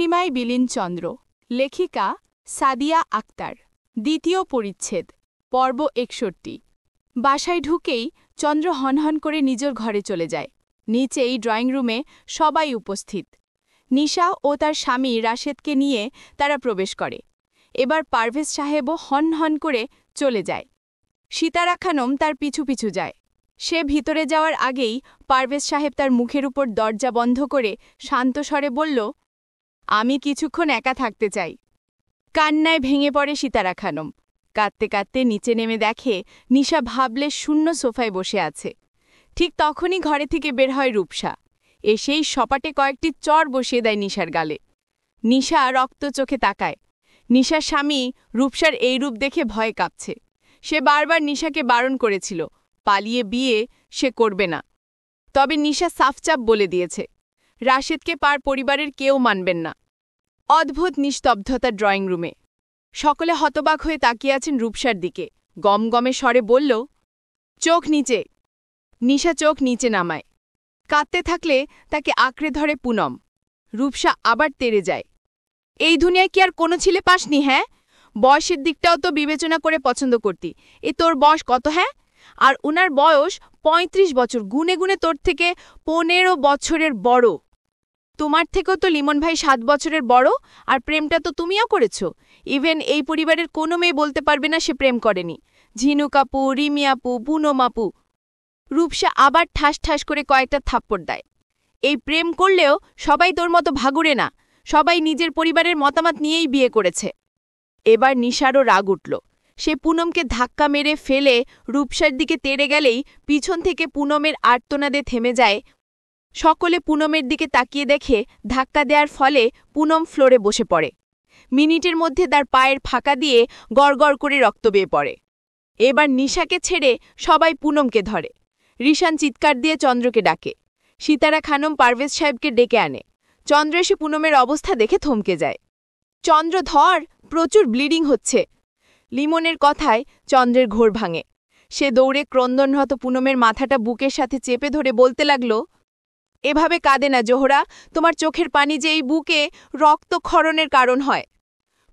পূর্ণিমায় বিলীন চন্দ্র। লেখিকা সাদিয়া আক্তার। দ্বিতীয় পরিচ্ছেদ, পর্ব ৬১। বাসায় ঢুকেই চন্দ্র হনহন করে নিজের ঘরে চলে যায়। নিচেই ড্রয়িং রুমে সবাই উপস্থিত। নিশা ও তার স্বামী রাশেদকে নিয়ে তারা প্রবেশ করে। এবার পারভেজ সাহেবও হনহন করে চলে যায়। সিতারা খানম তার পিছু পিছু যায়। সে ভিতরে যাওয়ার আগেই পারভেজ সাহেব তার মুখের উপর দরজা বন্ধ করে শান্ত স্বরে বলল, আমি কিছুক্ষণ একা থাকতে চাই। কান্নায় ভেঙে পড়ে সিতারা খানম। কাঁদতে কাঁদতে নিচে নেমে দেখে নিশা ভাবলে শূন্য সোফায় বসে আছে। ঠিক তখনই ঘরে থেকে বের হয় রূপসা। এসেই সপাটে কয়েকটি চড় বসিয়ে দেয় নিশার গালে। নিশা রক্ত চোখে তাকায়। নিশার স্বামী রূপসার এই রূপ দেখে ভয়ে কাঁপছে। সে বারবার নিশাকে বারণ করেছিল, পালিয়ে বিয়ে সে করবে না। তবে নিশা সাফচাপ বলে দিয়েছে, রাশেদকে পার পরিবারের কেউ মানবেন না। অদ্ভুত নিস্তব্ধতা ড্রয়িং রুমে। সকলে হতবাক হয়ে তাকিয়ে আছেন রূপসার দিকে। গমগমে স্বরে বলল, চোখ নিচে। নিশা চোখ নিচে নামায়। কাঁদতে থাকলে তাকে আঁকড়ে ধরে পুনম। রূপসা আবার তেড়ে যায়। এই দুনিয়ায় কি আর কোনো ছেলে পাসনি? হ্যাঁ, বয়সের দিকটাও তো বিবেচনা করে পছন্দ করতি। তোর বয়স কত? হ্যাঁ, আর উনার বয়স ৩৫ বছর, গুনে গুনে তোর থেকে ১৫ বছরের বড়। তোমার থেকেও তো লিমন ভাই ৭ বছরের বড়। আর প্রেমটা তো তুমিও করেছ। ইভেন এই পরিবারের কোনো মেয়ে বলতে পারবে না সে প্রেম করেনি। ঝিনুক আপু, রিমি আপু, পুনম আপু। রূপসা আবার ঠাস ঠাস করে কয়েকটা থাপ্পড় দেয়। এই প্রেম করলেও সবাই তোর মতো ভাগুরে না। সবাই নিজের পরিবারের মতামত নিয়েই বিয়ে করেছে। এবার নিশারও রাগ উঠল। সে পুনমকে ধাক্কা মেরে ফেলে রূপসার দিকে তেড়ে গেলেই পিছন থেকে পুনমের আর্তনাদে থেমে যায়। সকলে পুনমের দিকে তাকিয়ে দেখে ধাক্কা দেওয়ার ফলে পুনম ফ্লোরে বসে পড়ে। মিনিটের মধ্যে তার পায়ের ফাঁকা দিয়ে গড়গড় করে রক্ত বেয়ে পড়ে। এবার নিশাকে ছেড়ে সবাই পুনমকে ধরে। রিশান চিৎকার দিয়ে চন্দ্রকে ডাকে। সিতারা খানম পারভেজ সাহেবকে ডেকে আনে। চন্দ্র এসে পুনমের অবস্থা দেখে থমকে যায়। চন্দ্র ধর, প্রচুর ব্লিডিং হচ্ছে। লিমনের কথায় চন্দ্রের ঘোর ভাঙে। সে দৌড়ে ক্রন্দনরত পুনমের মাথাটা বুকের সাথে চেপে ধরে বলতে লাগল, এভাবে কাঁদে না জোহরা, তোমার চোখের পানি যে এই বুকে রক্তক্ষরণের কারণ হয়।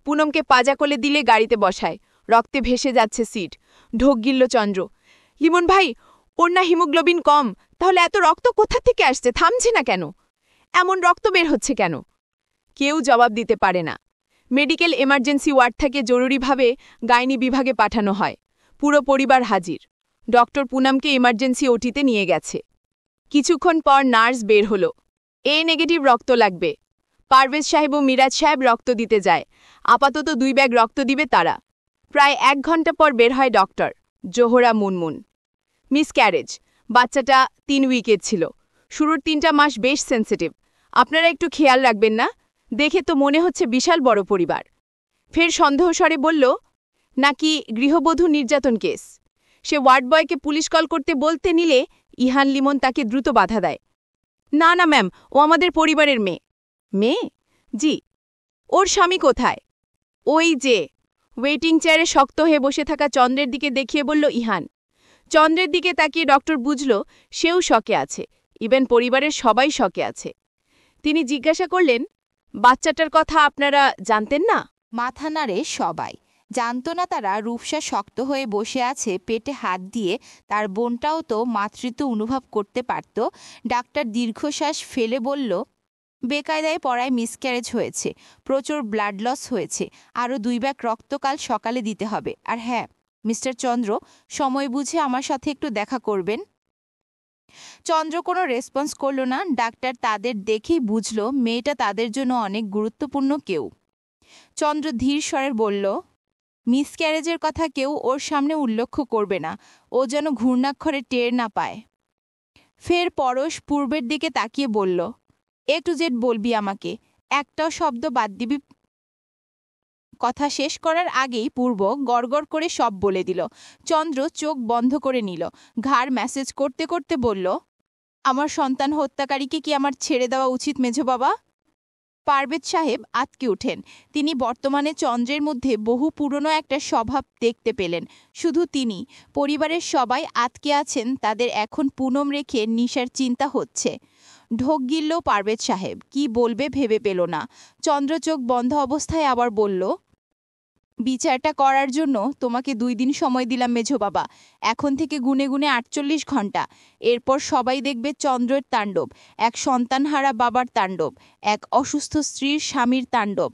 পুনমকে পাজা কোলে দিলে গাড়িতে বসায়। রক্তে ভেসে যাচ্ছে সিট। ঢোক গিলল চন্দ্র। লিমন ভাই, ওর না হিমোগ্লোবিন কম, তাহলে এত রক্ত কোথা থেকে আসছে? থামছে না কেন? এমন রক্ত বের হচ্ছে কেন? কেউ জবাব দিতে পারে না। মেডিকেল এমার্জেন্সি ওয়ার্ড থেকে জরুরিভাবে গাইনি বিভাগে পাঠানো হয়। পুরো পরিবার হাজির। ডক্টর পুনমকে এমার্জেন্সি ওটিতে নিয়ে গেছে। কিছুক্ষণ পর নার্স বের হল। নেগেটিভ রক্ত লাগবে। পারভেজ সাহেব ও মিরাজ সাহেব রক্ত দিতে যায়। আপাতত ২ ব্যাগ রক্ত দিবে তারা। প্রায় ১ ঘণ্টা পর বের হয় ডক্টর। জোহরা মুনমুন। মিসক্যারেজ। বাচ্চাটা ৩ উইকের ছিল। শুরুর ৩টা মাস বেশ সেন্সিটিভ। আপনারা একটু খেয়াল রাখবেন না? দেখে তো মনে হচ্ছে বিশাল বড় পরিবার। ফের সন্দেহস্বরে বলল, নাকি গৃহবধূ নির্যাতন কেস। সে ওয়ার্ড বয়কে পুলিশ কল করতে বলতে নিলে ইহান লিমন তাকে দ্রুত বাধা দেয়। না না ম্যাম, ও আমাদের পরিবারের মেয়ে। মেয়ে? জি। ওর স্বামী কোথায়? ওই যে। ওয়েটিং চেয়ারে শক্ত হয়ে বসে থাকা চন্দ্রের দিকে দেখিয়ে বলল ইহান। চন্দ্রের দিকে তাকিয়ে ডক্টর বুঝল সেও শকে আছে। ইভেন পরিবারের সবাই শকে আছে। তিনি জিজ্ঞাসা করলেন, বাচ্চাটার কথা আপনারা জানতেন না? মাথা নাড়ে সবাই। জানত না তারা রূপসা শক্ত হয়ে বসে আছে পেটে হাত দিয়ে। তার বোনটাও তো মাতৃত্ব অনুভব করতে পারত। ডাক্তার দীর্ঘশ্বাস ফেলে বলল, বেকায়দায় পড়ায় মিসক্যারেজ হয়েছে, প্রচুর ব্লাড লস হয়েছে, আরও ২ ব্যাগ রক্ত কাল সকালে দিতে হবে। আর হ্যাঁ মিস্টার চন্দ্র, সময় বুঝে আমার সাথে একটু দেখা করবেন। চন্দ্র কোনো রেসপন্স করল না। ডাক্তার তাদের দেখেই বুঝল মেয়েটা তাদের জন্য অনেক গুরুত্বপূর্ণ কেউ। চন্দ্র ধীর স্বরে বলল, মিসক্যারেজের কথা কেউ ওর সামনে উল্লেখ করবে না, ও যেন ঘূর্ণাক্ষরে টের না পায়। ফের পরশ পূর্বের দিকে তাকিয়ে বলল, A to Z বলবি আমাকে, একটাও শব্দ বাদ দিবি। কথা শেষ করার আগেই পূর্ব গড়গড় করে সব বলে দিল। চন্দ্র চোখ বন্ধ করে নিল। ঘাড় ম্যাসেজ করতে করতে বলল, আমার সন্তান হত্যাকারীকে কি আমার ছেড়ে দেওয়া উচিত মেঝো বাবা? পারভেজ সাহেব আঁতকে ওঠেন। তিনি বর্তমানে চন্দ্রের মধ্যে বহু পুরনো একটা স্বভাব দেখতে পেলেন। শুধু তিনি, পরিবারের সবাই আটকে আছেন। তাদের এখন পুনম রেখে নিশার চিন্তা হচ্ছে। ঢোক গিলল পারভেজ সাহেব। কি বলবে ভেবে পেল না। চন্দ্র চোখ বন্ধ অবস্থায় আবার বলল, বিচারটা করার জন্য তোমাকে 2 দিন সময় দিলাম মেঝো বাবা। এখন থেকে গুনে গুনে 48 ঘন্টা। এরপর সবাই দেখবে চন্দ্রের তাণ্ডব, এক সন্তানহারা বাবার তাণ্ডব, এক অসুস্থ স্ত্রীর স্বামীর তাণ্ডব।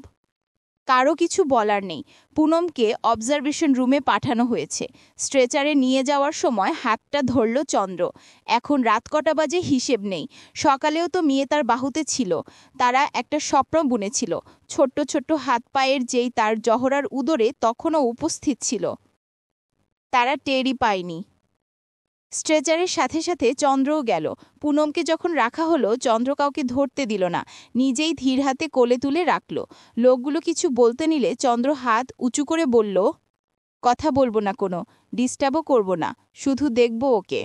কারো কিছু বলার নেই। পুনমকে অবজারভেশন রুমে পাঠানো হয়েছে। স্ট্রেচারে নিয়ে যাওয়ার সময় হাতটা ধরল চন্দ্র। এখন রাত কটা বাজে হিসেব নেই। সকালেও তো মেয়ে তার বাহুতে ছিল। তারা একটা স্বপ্ন বুনেছিল। ছোট্ট ছোট্ট হাত পায়ের যেই তার জহরার উদরে তখনও উপস্থিত ছিল। তারা টেরই পায়নি। স্ট্রেচারের সাথে সাথে চন্দ্রও গেল। পুনমকে যখন রাখা হলো, চন্দ্র কাউকে ধরতে দিল না। নিজেই ধীর হাতে কোলে তুলে রাখল। লোকগুলো কিছু বলতে নিলে চন্দ্র হাত উঁচু করে বলল, কথা বলবো না, কোনো ডিস্টার্বও করব না, শুধু দেখব ওকে।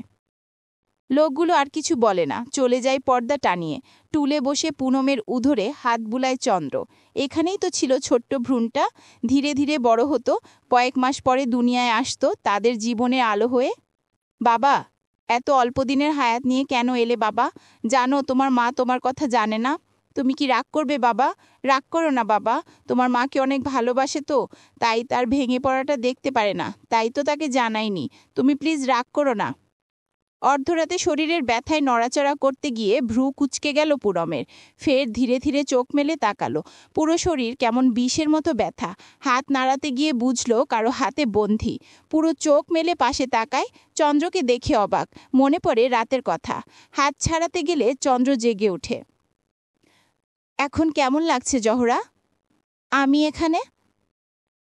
লোকগুলো আর কিছু বলে না, চলে যায় পর্দা টানিয়ে। টুলে বসে পুনমের উদরে হাত বুলায় চন্দ্র। এখানেই তো ছিল ছোট্ট ভ্রূণটা। ধীরে ধীরে বড় হতো, কয়েক মাস পরে দুনিয়ায় আসতো তাদের জীবনের আলো হয়ে। বাবা, এত অল্প দিনের হায়াত নিয়ে কেন এলে বাবা? জানো তোমার মা তোমার কথা জানে না। তুমি কি রাগ করবে বাবা? রাগ করো না বাবা, তোমার মাকে অনেক ভালোবাসে তো, তাই তার ভেঙে পড়াটা দেখতে পারে না, তাই তো তাকে জানাইনি। তুমি প্লিজ রাগ করো না। অর্ধরাতে শরীরের ব্যথায় নড়াচড়া করতে গিয়ে ভ্রু কুঁচকে গেল পুনমের। ফের ধীরে ধীরে চোখ মেলে তাকালো। পুরো শরীর কেমন বিষের মতো ব্যথা। হাত নাড়াতে গিয়ে বুঝলো কারো হাতে বন্ধি। পুরো চোখ মেলে পাশে তাকায়। চন্দ্রকে দেখে অবাক। মনে পড়ে রাতের কথা। হাত ছাড়াতে গেলে চন্দ্র জেগে ওঠে। এখন কেমন লাগছে জহরা? আমি এখানে?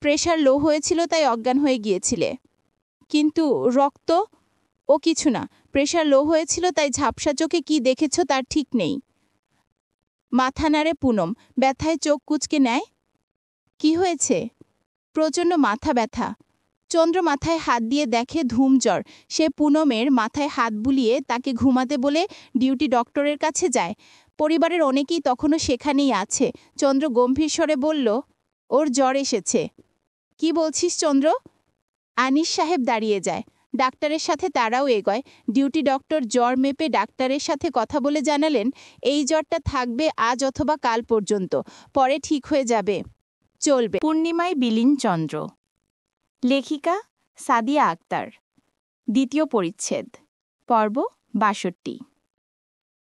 প্রেশার লো হয়েছিল তাই অজ্ঞান হয়ে গিয়েছিলে। কিন্তু রক্ত? ও কিছু না, প্রেশার লো হয়েছিল তাই ঝাপসা চোখে কি দেখেছ তার ঠিক নেই। মাথা নাড়ে পুনম, ব্যথায় চোখ কুঁচকে নেয়। কি হয়েছে? প্রচণ্ড মাথা ব্যথা। চন্দ্র মাথায় হাত দিয়ে দেখে ধুম জ্বর। সে পুনমের মাথায় হাত বুলিয়ে তাকে ঘুমাতে বলে ডিউটি ডক্টরের কাছে যায়। পরিবারের অনেকেই তখনও সেখানেই আছে। চন্দ্র গম্ভীর স্বরে বলল, ওর জ্বর এসেছে। কি বলছিস চন্দ্র? আনিস সাহেব দাঁড়িয়ে যায়। ডাক্তারের সাথে তারাও এগোয়। ডিউটি ডক্টর জ্বর মেপে ডাক্তারের সাথে কথা বলে জানালেন, এই জ্বরটা থাকবে আজ অথবা কাল পর্যন্ত, পরে ঠিক হয়ে যাবে, চলবে। পূর্ণিমায় বিলীন চন্দ্র। লেখিকা সাদিয়া আক্তার। দ্বিতীয় পরিচ্ছেদ, পর্ব ৬২।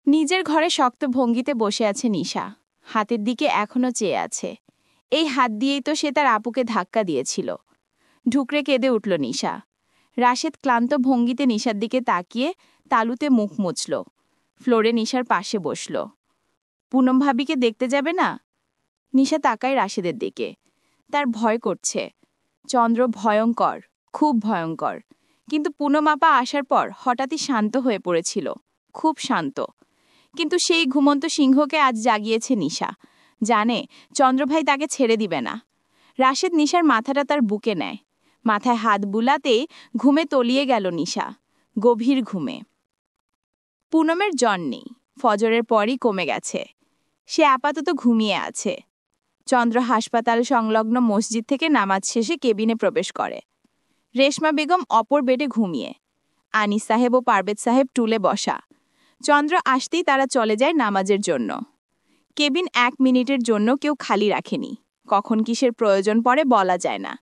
নিজের ঘরে শক্ত ভঙ্গিতে বসে আছে নিশা। হাতের দিকে এখনো চেয়ে আছে। এই হাত দিয়েই তো সে তার আপুকে ধাক্কা দিয়েছিল। ঢুকরে কেঁদে উঠল নিশা। রাশেদ ক্লান্ত ভঙ্গিতে নিশার দিকে তাকিয়ে তালুতে মুখ মুছল। ফ্লোরে নিশার পাশে বসল। পুনম ভাবিকে দেখতে যাবে না? নিশা তাকায় রাশেদের দিকে। তার ভয় করছে। চন্দ্র ভয়ঙ্কর, খুব ভয়ঙ্কর। কিন্তু পুনম আপা আসার পর হঠাৎই শান্ত হয়ে পড়েছিল, খুব শান্ত। কিন্তু সেই ঘুমন্ত সিংহকে আজ জাগিয়েছে নিশা। জানে চন্দ্রভাই তাকে ছেড়ে দিবে না। রাশেদ নিশার মাথাটা তার বুকে নেয়। মাথায় হাত বুলাতেই ঘুমে তলিয়ে গেল নিশা, গভীর ঘুমে। পুনমের জ্বর নেই, ফজরের পরই কমে গেছে। সে আপাতত ঘুমিয়ে আছে। চন্দ্র হাসপাতাল সংলগ্ন মসজিদ থেকে নামাজ শেষে কেবিনে প্রবেশ করে। রেশমা বেগম অপর বেডে ঘুমিয়ে। আনিস সাহেব ও পারভেজ সাহেব টুলে বসা। চন্দ্র আসতেই তারা চলে যায় নামাজের জন্য। কেবিন 1 মিনিটের জন্য কেউ খালি রাখেনি। কখন কিসের প্রয়োজন পড়ে বলা যায় না।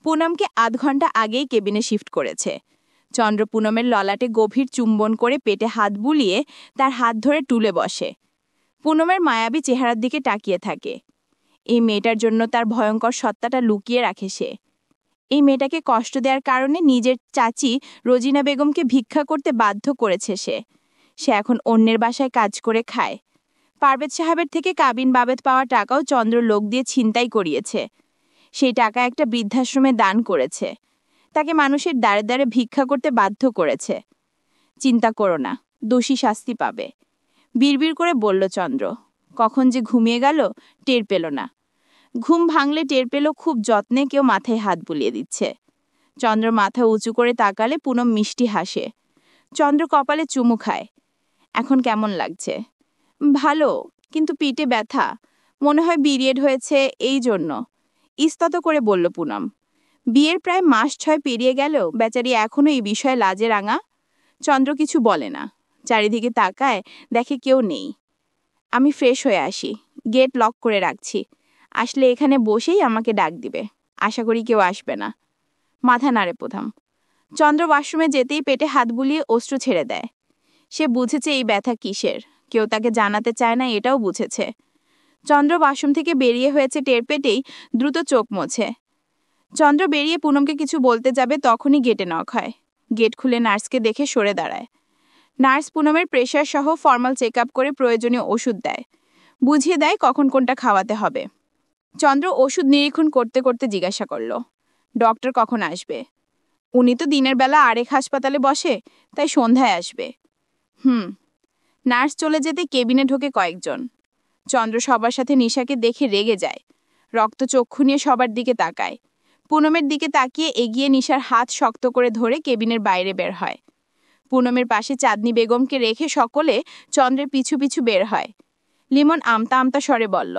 পুনমকে আধ ঘন্টা আগেই কেবিনে শিফট করেছে। চন্দ্র পুনমের ললাটে গভীর চুম্বন করে পেটে হাত বুলিয়ে তার হাত ধরে টুলে বসে। পুনমের মায়াবী চেহারার দিকে তাকিয়ে থাকে। এই মেয়েটার জন্য তার ভয়ঙ্কর সত্তাটা লুকিয়ে রাখে সে। এই মেয়েটাকে কষ্ট দেওয়ার কারণে নিজের চাচি রোজিনা বেগমকে ভিক্ষা করতে বাধ্য করেছে সে। সে এখন অন্যের বাসায় কাজ করে খায়। পারভেজ সাহেবের থেকে কাবিন বাবেদ পাওয়া টাকাও চন্দ্র লোক দিয়ে ছিনতাই করিয়েছে। সেই টাকা একটা বৃদ্ধাশ্রমে দান করেছে। তাকে মানুষের দ্বারে দ্বারে ভিক্ষা করতে বাধ্য করেছে। চিন্তা করো না, দোষী শাস্তি পাবে, বিড়বিড় করে বলল চন্দ্র। কখন যে ঘুমিয়ে গেল টের পেল না। ঘুম ভাঙলে টের পেল খুব যত্নে কেউ মাথায় হাত বুলিয়ে দিচ্ছে। চন্দ্র মাথা উঁচু করে তাকালে পুনম মিষ্টি হাসে। চন্দ্র কপালে চুমু খায়। এখন কেমন লাগছে? ভালো, কিন্তু পিঠে ব্যথা। মনে হয় পিরিয়ড হয়েছে এই জন্য, ইস্তত করে বলল পুনম। বিয়ের প্রায় মাস 6 পেরিয়ে গেল, বেচারি এখনো এই বিষয়ে লাজে রাঙা। চন্দ্র কিছু বলে না, চারিদিকে তাকায়, দেখে কেউ নেই। আমি ফ্রেশ হয়ে আসি, গেট লক করে রাখছি, আসলে এখানে বসেই আমাকে ডাক দিবে, আশা করি কেউ আসবে না। মাথা নাড়ে প্রথম। চন্দ্র ওয়াশরুমে যেতেই পেটে হাত বুলিয়ে অশ্রু ছেড়ে দেয়। সে বুঝেছে এই ব্যথা কিসের, কেউ তাকে জানাতে চায় না এটাও বুঝেছে। চন্দ্র ওয়াশরুম থেকে বেরিয়ে হয়েছে টের পেটেই দ্রুত চোখ মোছে। চন্দ্র বেরিয়ে পুনমকে কিছু বলতে যাবে, তখনই গেটে নক হয়। গেট খুলে নার্সকে দেখে সরে দাঁড়ায়। নার্স পুনমের প্রেশার সহ ফর্মাল চেক আপ করে প্রয়োজনীয় ওষুধ দেয়, বুঝিয়ে দেয় কখন কোনটা খাওয়াতে হবে। চন্দ্র ওষুধ নিরীক্ষণ করতে করতে জিজ্ঞাসা করল, ডক্টর কখন আসবে? উনি তো দিনের বেলা আরেক হাসপাতালে বসে, তাই সন্ধ্যায় আসবে। নার্স চলে যেতে কেবিনে ঢোকে কয়েকজন। চন্দ্র সবার সাথে নিশাকে দেখে রেগে যায়, রক্তচক্ষু নিয়ে সবার দিকে তাকায়। পুনমের দিকে তাকিয়ে এগিয়ে নিশার হাত শক্ত করে ধরে কেবিনের বাইরে বের হয়। পুনমের পাশে চাঁদনি বেগমকে রেখে সকলে চন্দ্রের পিছু পিছু বের হয়। লিমন আমতা আমতা স্বরে বলল,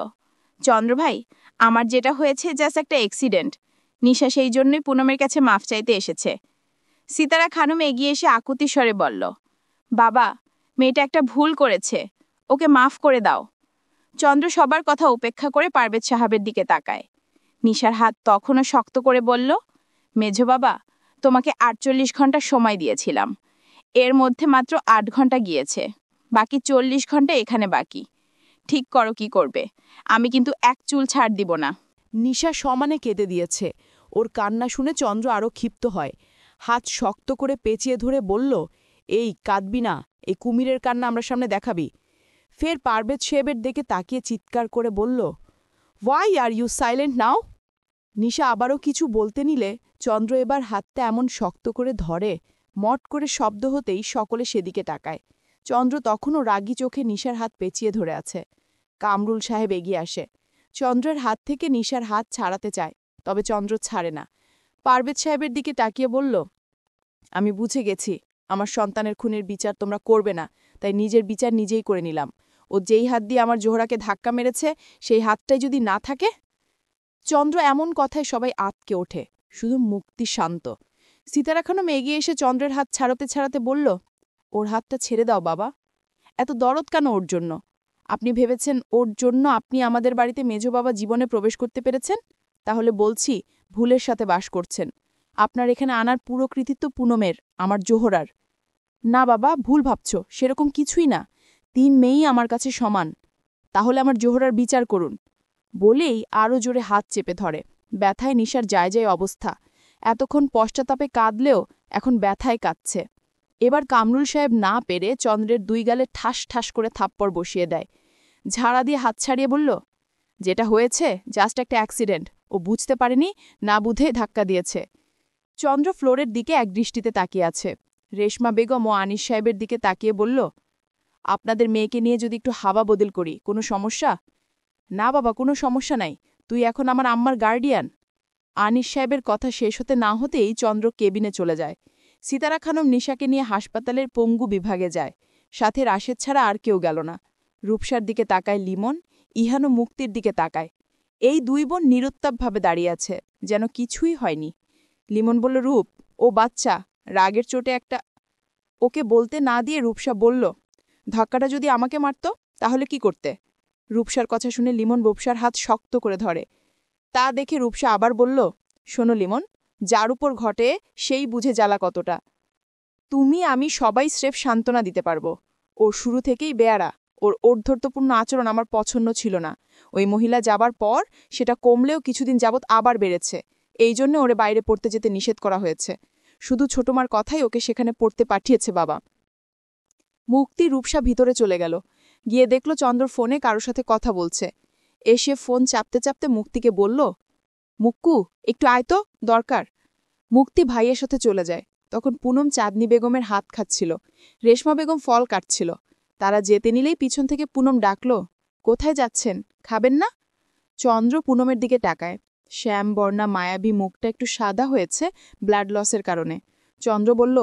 চন্দ্র ভাই, আমার যেটা হয়েছে জাস্ট একটা অ্যাক্সিডেন্ট। নিশা সেই জন্যই পুনমের কাছে মাফ চাইতে এসেছে। সিতারা খানম এগিয়ে এসে আকুতি স্বরে বলল, বাবা, মেয়েটা একটা ভুল করেছে, ওকে মাফ করে দাও। চন্দ্র সবার কথা উপেক্ষা করে পারভেজ সাহাবের দিকে তাকায়। নিশার হাত তখনও শক্ত করে বলল, মেঝো বাবা, তোমাকে 48 ঘন্টা সময় দিয়েছিলাম, এর মধ্যে মাত্র 8 ঘন্টা গিয়েছে, বাকি 40 ঘন্টা এখানে বাকি। ঠিক করো কি করবে, আমি কিন্তু এক চুল ছাড় দিব না। নিশা সমানে কেঁদে দিয়েছে। ওর কান্না শুনে চন্দ্র আরও ক্ষিপ্ত হয়। হাত শক্ত করে পেঁচিয়ে ধরে বলল, এই কাঁদবি না, এই কুমিরের কান্না আমরা সামনে দেখাবি। ফের পারভেজ সাহেবের দিকে তাকিয়ে চিৎকার করে বলল, ওয়াই আর ইউ সাইলেন্ট নাও? নিশা আবারও কিছু বলতে নিলে চন্দ্র এবার হাতটা এমন শক্ত করে ধরে, মট করে শব্দ হতেই সকলে সেদিকে তাকায়। চন্দ্র তখনও রাগী চোখে নিশার হাত পেঁচিয়ে ধরে আছে। কামরুল সাহেব এগিয়ে আসে। চন্দ্রের হাত থেকে নিশার হাত ছাড়াতে চায়, তবে চন্দ্র ছাড়ে না। পারভেজ সাহেবের দিকে তাকিয়ে বলল, আমি বুঝে গেছি আমার সন্তানের খুনের বিচার তোমরা করবে না, তাই নিজের বিচার নিজেই করে নিলাম। ও যেই হাত দিয়ে আমার জোহরাকে ধাক্কা মেরেছে, সেই হাতটাই যদি না থাকে। চন্দ্র এমন কথায় সবাই আতকে ওঠে, শুধু মুক্তি শান্ত। সিতারা খানম এগিয়ে এসে চন্দ্রের হাত ছাড়াতে ছাড়াতে বলল, ওর হাতটা ছেড়ে দাও বাবা। এত দরদ কেন ওর জন্য? আপনি ভেবেছেন ওর জন্য আপনি আমাদের বাড়িতে মেজো বাবা জীবনে প্রবেশ করতে পেরেছেন? তাহলে বলছি, ভুলের সাথে বাস করছেন। আপনার এখানে আনার পুরো কৃতিত্ব পুনমের, আমার জোহরার। না বাবা, ভুল ভাবছ, সেরকম কিছুই না। 3 মেয়েই আমার কাছে সমান। তাহলে আমার জোহরার বিচার করুন। বলেই আরও জোরে হাত চেপে ধরে। ব্যথায় নিশার যায় যায় অবস্থা। এতক্ষণ পশ্চাতাপে কাঁদলেও এখন ব্যথায় কাঁদছে। এবার কামরুল সাহেব না পেরে চন্দ্রের 2 গালে ঠাস ঠাস করে থাপ্পড় বসিয়ে দেয়। ঝাড়া দিয়ে হাত ছাড়িয়ে বলল, যেটা হয়েছে জাস্ট একটা অ্যাক্সিডেন্ট, ও বুঝতে পারেনি, না বুঝে ধাক্কা দিয়েছে। চন্দ্র ফ্লোরের দিকে এক দৃষ্টিতে তাকিয়ে আছে। রেশমা বেগম ও আনিস সাহেবের দিকে তাকিয়ে বলল, আপনাদের মেয়েকে নিয়ে যদি একটু হাওয়া বদল করি, কোনো সমস্যা? না বাবা, কোনো সমস্যা নাই, তুই এখন আমার আম্মার গার্ডিয়ান। আনিস সাহেবের কথা শেষ হতে না হতেই চন্দ্র কেবিনে চলে যায়। সিতারা খানম নিশাকে নিয়ে হাসপাতালের পঙ্গু বিভাগে যায়। সাথে রাশেদ ছাড়া আর কেউ গেল না। রূপসার দিকে তাকায় লিমন, ইহানো মুক্তির দিকে তাকায়। এই 2 বোন নিরুত্তাপভাবে দাঁড়িয়ে আছে, যেন কিছুই হয়নি। লিমন বলল, রূপ, ও বাচ্চা, রাগের চোটে একটা। ওকে বলতে না দিয়ে রূপসা বলল, ধাক্কাটা যদি আমাকে মারত তাহলে কি করতে? রূপসার কথা শুনে লিমন রূপসার হাত শক্ত করে ধরে। তা দেখে রূপসা আবার বলল, শোনো লিমন, যার উপর ঘটে সেই বুঝে জ্বালা কতটা। তুমি আমি সবাই স্রেফ সান্ত্বনা দিতে পারব। ও শুরু থেকেই বেয়ারা, ওর ঔদ্ধত্যপূর্ণ আচরণ আমার পছন্দ ছিল না। ওই মহিলা যাবার পর সেটা কমলেও কিছুদিন যাবৎ আবার বেড়েছে। এই জন্য ওরে বাইরে পড়তে যেতে নিষেধ করা হয়েছে। শুধু ছোটমার কথাই ওকে সেখানে পড়তে পাঠিয়েছে বাবা। মুক্তি রূপসা ভিতরে চলে গেল। গিয়ে দেখল চন্দ্র ফোনে কারোর সাথে কথা বলছে। এসে ফোন চাপতে চাপতে মুক্তিকে বলল, মুক্কু, একটু আয় তো, দরকার। মুক্তি ভাইয়ের সাথে চলে যায়। তখন পুনম চাঁদনি বেগমের হাত খাচ্ছিল। রেশমা বেগম ফল কাটছিল। তারা যেতে নিলেই পিছন থেকে পুনম ডাকল, কোথায় যাচ্ছেন, খাবেন না? চন্দ্র পুনমের দিকে তাকায়। শ্যামবর্ণা মায়াবী মুখটা একটু সাদা হয়েছে ব্লাড লসের কারণে। চন্দ্র বলল,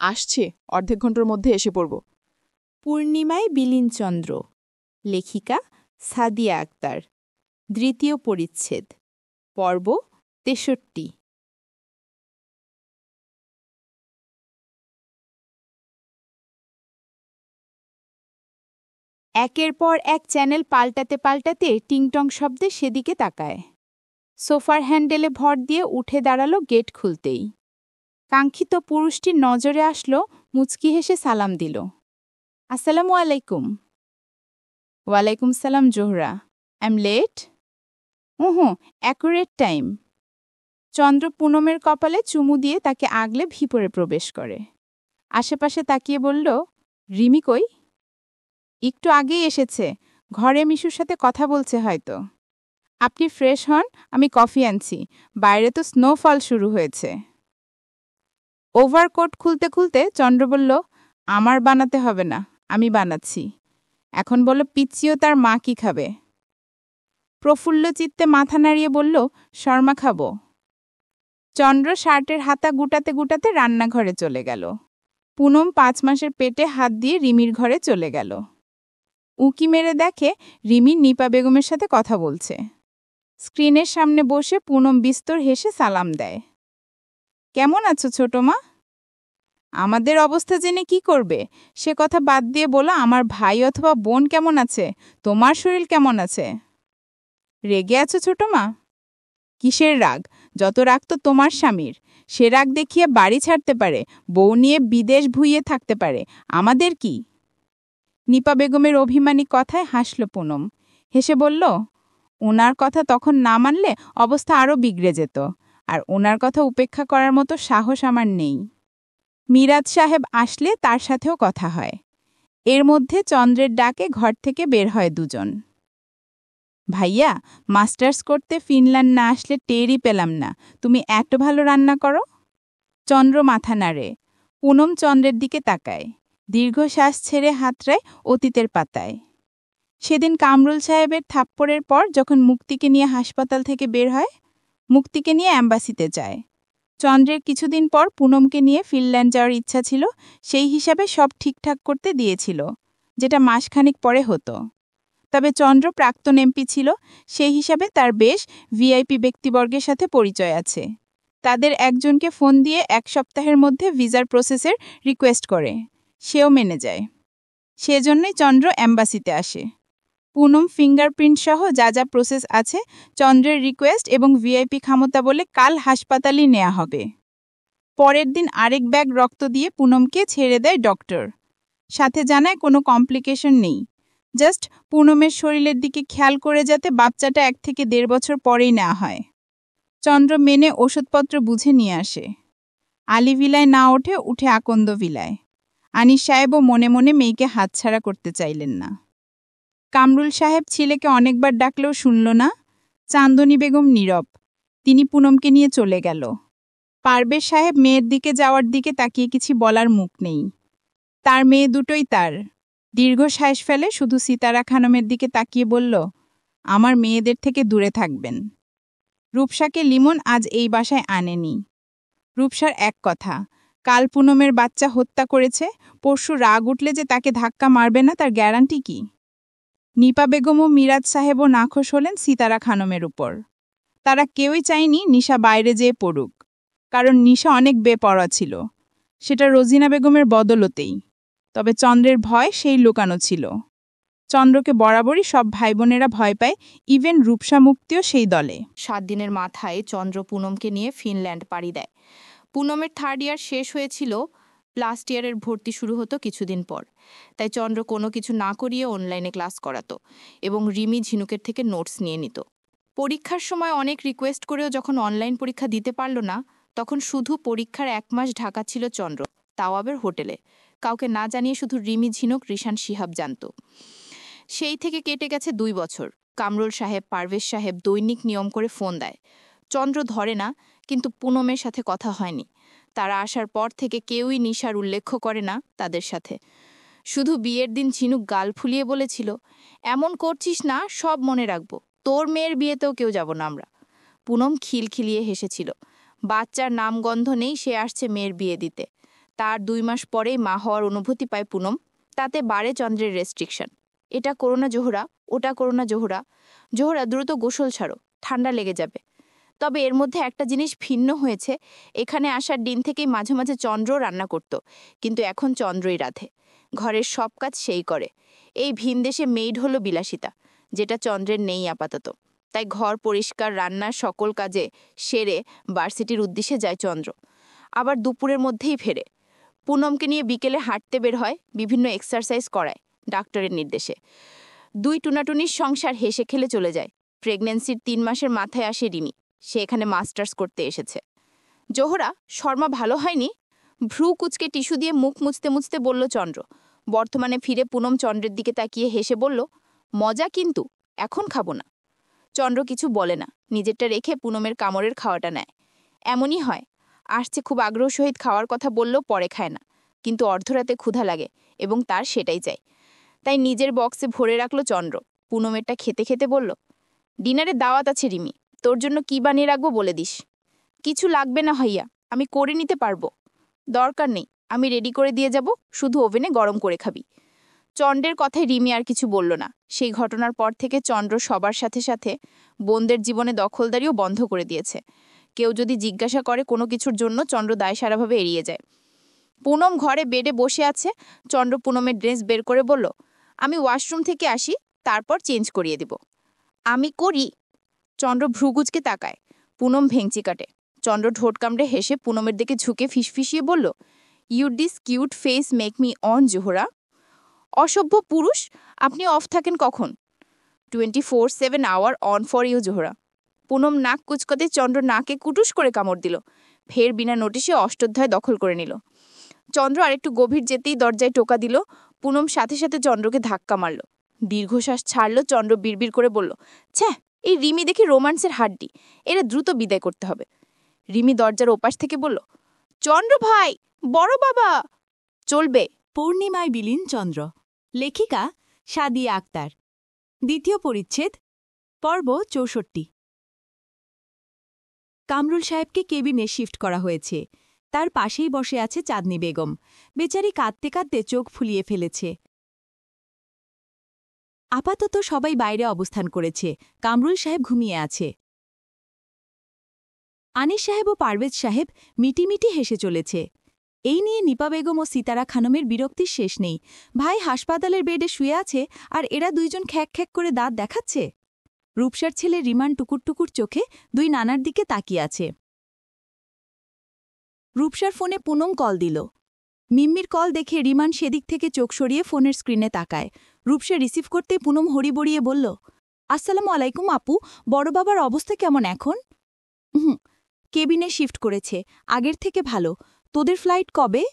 আসছি, অর্ধেক ঘন্টার মধ্যে এসে পড়ব। পূর্ণিমায় বিলীন চন্দ্র, লেখিকা সাদিয়া আক্তার। দ্বিতীয় পরিচ্ছেদ পর্ব ৬৩। একের পর এক চ্যানেল পাল্টাতে পাল্টাতে টিংটং শব্দে সেদিকে তাকায়। সোফার হ্যান্ডেলে ভর দিয়ে উঠে দাঁড়ালো গেট খুলতেই। কাঙ্ক্ষিত পুরুষটির নজরে আসলো, মুচকি হেসে সালাম দিল। আসসালামু আলাইকুম। ওয়ালাইকুম সালাম Zohra. I am late? Accurate time. চন্দ্র পুনমের কপালে চুমু দিয়ে তাকে আগলে ভিপরে প্রবেশ করে। আশেপাশে তাকিয়ে বলল, রিমি কই? একটু আগেই এসেছে, ঘরে মিশুর সাথে কথা বলছে হয়তো। আপনি ফ্রেশ হন, আমি কফি আনছি, বাইরে তো স্নোফল শুরু হয়েছে। ওভারকোট খুলতে খুলতে চন্দ্র বলল, আমার বানাতে হবে না, আমি বানাচ্ছি। এখন বলো পিচ্চিও তার মা কি খাবে? প্রফুল্ল চিত্তে মাথা নাড়িয়ে বলল, শর্মা খাবো। চন্দ্র শার্টের হাতা গুটাতে গুটাতে রান্নাঘরে চলে গেল। পুনম ৫ মাসের পেটে হাত দিয়ে রিমির ঘরে চলে গেল। উঁকি মেরে দেখে রিমি নিপা বেগমের সাথে কথা বলছে। স্ক্রিনের সামনে বসে পুনম বিস্তর হেসে সালাম দেয়। কেমন আছো ছোট মা? আমাদের অবস্থা জেনে কি করবে? সে কথা বাদ দিয়ে বলো আমার ভাই অথবা বোন কেমন আছে, তোমার শরীর কেমন আছে? রেগে আছো ছোট মা? কিসের রাগ? যত রাগ তো তোমার স্বামীর। সে রাগ দেখিয়ে বাড়ি ছাড়তে পারে, বউ নিয়ে বিদেশ ভুইয়ে থাকতে পারে, আমাদের কি? নিপা বেগমের অভিমানী কথায় হাসল পুনম। হেসে বলল, ওনার কথা তখন না মানলে অবস্থা আরও বিগড়ে যেত, আর ওনার কথা উপেক্ষা করার মতো সাহস আমার নেই। মিরাজ সাহেব আসলে তার সাথেও কথা হয়। এর মধ্যে চন্দ্রের ডাকে ঘর থেকে বের হয় দুজন। ভাইয়া, মাস্টার্স করতে ফিনল্যান্ড না আসলে টেরই পেলাম না, তুমি এত ভালো রান্না করো। চন্দ্র মাথা নাড়ে। পুনম চন্দ্রের দিকে তাকায়, দীর্ঘশ্বাস ছেড়ে হাতড়ায় অতীতের পাতায়। সেদিন কামরুল সাহেবের থাপ্পড়ের পর যখন মুক্তিকে নিয়ে হাসপাতাল থেকে বের হয়, মুক্তিকে নিয়ে অ্যাম্বাসিতে যায়। চন্দ্রের কিছুদিন পর পুনমকে নিয়ে ফিনল্যান্ড যাওয়ার ইচ্ছা ছিল, সেই হিসাবে সব ঠিকঠাক করতে দিয়েছিল, যেটা মাসখানেক পরে হতো। তবে চন্দ্র প্রাক্তন এমপি ছিল, সেই হিসাবে তার বেশ ভিআইপি ব্যক্তিবর্গের সাথে পরিচয় আছে। তাদের একজনকে ফোন দিয়ে ১ সপ্তাহের মধ্যে ভিসার প্রসেসের রিকোয়েস্ট করে, সেও মেনে যায়। সেজন্যই চন্দ্র অ্যাম্বাসিতে আসে। পুনম ফিঙ্গারপ্রিন্ট সহ যা যা প্রসেস আছে, চন্দ্রের রিকোয়েস্ট এবং ভিআইপি ক্ষমতা বলে কাল হাসপাতালই নেওয়া হবে। পরের দিন আরেক ব্যাগ রক্ত দিয়ে পুনমকে ছেড়ে দেয় ডক্টর। সাথে জানায় কোনো কমপ্লিকেশন নেই, জাস্ট পুনমের শরীরের দিকে খেয়াল করে যাতে বাচ্চাটা ১ থেকে ১.৫ বছর পরেই নেওয়া হয়। চন্দ্র মেনে ওষুধপত্র বুঝে নিয়ে আসে। আলী ভিলায় না উঠে আকন্দ ভিলায়। আনিস সাহেবও মনে মনে মেয়েকে হাতছাড়া করতে চাইলেন না। কামরুল সাহেব ছেলেকে অনেকবার ডাকলেও শুনল না। চাঁদনী বেগম নীরব। তিনি পুনমকে নিয়ে চলে গেল। পারভেজ সাহেব মেয়ের দিকে যাওয়ার দিকে তাকিয়ে কিছু বলার মুখ নেই। তার মেয়ে দুটোই তার। দীর্ঘশ্বাস ফেলে শুধু সিতারা খানমের দিকে তাকিয়ে বলল, আমার মেয়েদের থেকে দূরে থাকবেন। রূপসাকে লিমন আজ এই বাসায় আনেনি। রূপসার এক কথা, কাল পুনমের বাচ্চা হত্যা করেছে, পরশু রাগ উঠলে যে তাকে ধাক্কা মারবে না তার গ্যারান্টি কি? নিপা বেগম ও মিরাজ সাহেবও নাখোশ হলেন সিতারা খানমের উপর। তারা কেউই চায়নি নিশা বাইরে যেয়ে পড়ুক, কারণ নিশা অনেক বেপরোয়া ছিল, সেটা রোজিনা বেগমের বদলতেই। তবে চন্দ্রের ভয় সেই লুকানো ছিল। চন্দ্রকে বরাবরই সব ভাই বোনেরা ভয় পায়, ইভেন রূপসা মুক্তিও সেই দলে। ৭ দিনের মাথায় চন্দ্র পুনমকে নিয়ে ফিনল্যান্ড পাড়ি দেয়। পুনমের 3rd ইয়ার শেষ হয়েছিল, লাস্ট ইয়ারের ভর্তি শুরু হতো কিছুদিন পর। তাই চন্দ্র কোনো কিছু না করিয়ে অনলাইনে ক্লাস করাতো এবং রিমি ঝিনুকের থেকে নোটস নিয়ে নিত। পরীক্ষার সময় অনেক রিকোয়েস্ট করেও যখন অনলাইন পরীক্ষা দিতে পারল না, তখন শুধু পরীক্ষার 1 মাস ঢাকা ছিল চন্দ্র, তাও আবার হোটেলে, কাউকে না জানিয়ে শুধু রিমি ঝিনুক রিশান শিহাব জানত। সেই থেকে কেটে গেছে 2 বছর। কামরুল সাহেব, পারভেজ সাহেব দৈনিক নিয়ম করে ফোন দেয়। চন্দ্র ধরে না, কিন্তু পুনমের সাথে কথা হয়নি। তারা আসার পর থেকে কেউই নিশার উল্লেখ করে না তাদের সাথে। শুধু বিয়ের দিন ঝিনুক গাল ফুলিয়ে বলেছিল, এমন করছিস না, সব মনে রাখবো, তোর মেয়ের বিয়েতেও কেউ যাব না আমরা। পুনম খিলখিলিয়ে হেসেছিল। বাচ্চার নামগন্ধ নেই, সে আসছে মেয়ের বিয়ে দিতে। তার 2 মাস পরেই মা হওয়ার অনুভূতি পায় পুনম, তাতে বাড়ে চন্দ্রের রেস্ট্রিকশন। এটা করো না জোহরা, ওটা করো না জোহরা। জোহরা, দ্রুত গোসল ছাড়ো, ঠান্ডা লেগে যাবে। তবে এর মধ্যে একটা জিনিস ভিন্ন হয়েছে। এখানে আসার দিন থেকেই মাঝে মাঝে চন্দ্র রান্না করত, কিন্তু এখন চন্দ্রই রাধে। ঘরের সব কাজ সেই করে। এই ভিনদেশে মেইড হলো বিলাসিতা, যেটা চন্দ্রের নেই আপাতত। তাই ঘর পরিষ্কার, রান্নার সকল কাজে সেরে ভার্সিটির উদ্দেশ্যে যায় চন্দ্র। আবার দুপুরের মধ্যেই ফেরে। পুনমকে নিয়ে বিকেলে হাঁটতে বের হয়, বিভিন্ন এক্সারসাইজ করায় ডাক্তারের নির্দেশে। 2 টুনাটুনির সংসার হেসে খেলে চলে যায়। প্রেগন্যান্সির 3 মাসের মাথায় আসে রিমি। সে এখানে মাস্টার্স করতে এসেছে। জোহরা, শর্মা ভালো হয়নি? ভ্রু কুচকে টিস্যু দিয়ে মুখ মুছতে মুছতে বলল চন্দ্র। বর্তমানে ফিরে পুনম চন্দ্রের দিকে তাকিয়ে হেসে বলল, মজা কিন্তু, এখন খাবো না। চন্দ্র কিছু বলে না, নিজেরটা রেখে পুনমের কামড়ের খাওয়াটা নেয়। এমনই হয়, আসছে খুব আগ্রহ সহিত খাওয়ার কথা বললেও পরে খায় না, কিন্তু অর্ধরাতে ক্ষুধা লাগে এবং তার সেটাই চাই। তাই নিজের বক্সে ভরে রাখলো চন্দ্র। পুনমেরটা খেতে খেতে বলল, ডিনারে দাওয়াত আছে রিমি, তোর জন্য কি বানিয়ে রাখবো বলে দিস। কিছু লাগবে না ভাইয়া, আমি করে নিতে পারবো। দরকার নেই, আমি রেডি করে দিয়ে যাব, শুধু ওভেনে গরম করে খাবি। চন্দ্রের কথায় রিমি আর কিছু বলল না। সেই ঘটনার পর থেকে চন্দ্র সবার সাথে সাথে বোনদের জীবনে দখলদারিও বন্ধ করে দিয়েছে। কেউ যদি জিজ্ঞাসা করে কোনো কিছুর জন্য, চন্দ্র দায়সারাভাবে এড়িয়ে যায়। পুনম ঘরে বেডে বসে আছে। চন্দ্র পুনমের ড্রেস বের করে বলল, আমি ওয়াশরুম থেকে আসি, তারপর চেঞ্জ করিয়ে দিব। আমি করি। চন্দ্র ভ্রুগুজকে তাকায়। পুনম ভেঙচি কাটে। চন্দ্র ঠোঁট কামড়ে হেসে পুনমের দিকে ঝুঁকে ফিসফিসিয়ে বলল, you this cute face make me on Zohra. অসভ্য পুরুষ, আপনি অফ থাকেন কখন? 24/7 hour on for you Zohra. Poonam নাক কুচকাতে চন্দ্র নাকে কুটুস করে কামড় দিল। ফের বিনা নোটিশে অষ্টধ্যায় দখল করে নিল। চন্দ্র আরেকটু গভীর যেতেই দরজায় টোকা দিল। পুনম সাথে সাথে চন্দ্রকে ধাক্কা মারল। দীর্ঘশ্বাস ছাড়ল। চন্দ্র বিড়বিড় করে বলল, ছ্যাঃ, এই রিমি দেখি রোমান্সের হাড্ডি, এরা দ্রুত বিদায় করতে হবে। রিমি দরজার ওপাশ থেকে বলল, চন্দ্র ভাই, বড় বাবা। চলবে। পূর্ণিমায় বিলীন চন্দ্র। লেখিকা সাদিয়া আক্তার। দ্বিতীয় পরিচ্ছেদ, পর্ব 64। কামরুল সাহেবকে কেবিনে শিফট করা হয়েছে। তার পাশেই বসে আছে চাঁদনি বেগম। বেচারি কাঁদতে কাঁদতে চোখ ফুলিয়ে ফেলেছে। আপাতত সবাই বাইরে অবস্থান করেছে। কামরুল সাহেব ঘুমিয়ে আছে। আনিস সাহেব ও পারভেজ সাহেব মিটিমিটি হেসে চলেছে। এই নিয়ে নিপা বেগম ও সিতারা খানমের বিরক্তির শেষ নেই। ভাই হাসপাতালের বেডে শুয়ে আছে, আর এরা দুইজন খ্যাক খ্যাক করে দাঁত দেখাচ্ছে। রূপসার ছেলে রিমান টুকুর টুকুর চোখে দুই নানার দিকে তাকিয়ে আছে। রূপসার ফোনে পুনম কল দিল। মিম্মির কল দেখে রিমান সেদিক থেকে চোখ সরিয়ে ফোনের স্ক্রিনে তাকায়। রূপসা রিসিভ করতে পুনম হরি বড়িয়ে বলল, আসসালামু আলাইকুম আপু, বড় বাবার অবস্থা কেমন এখন? কেবিনে শিফট করেছে, আগের থেকে ভালো। তোদের ফ্লাইট কবে?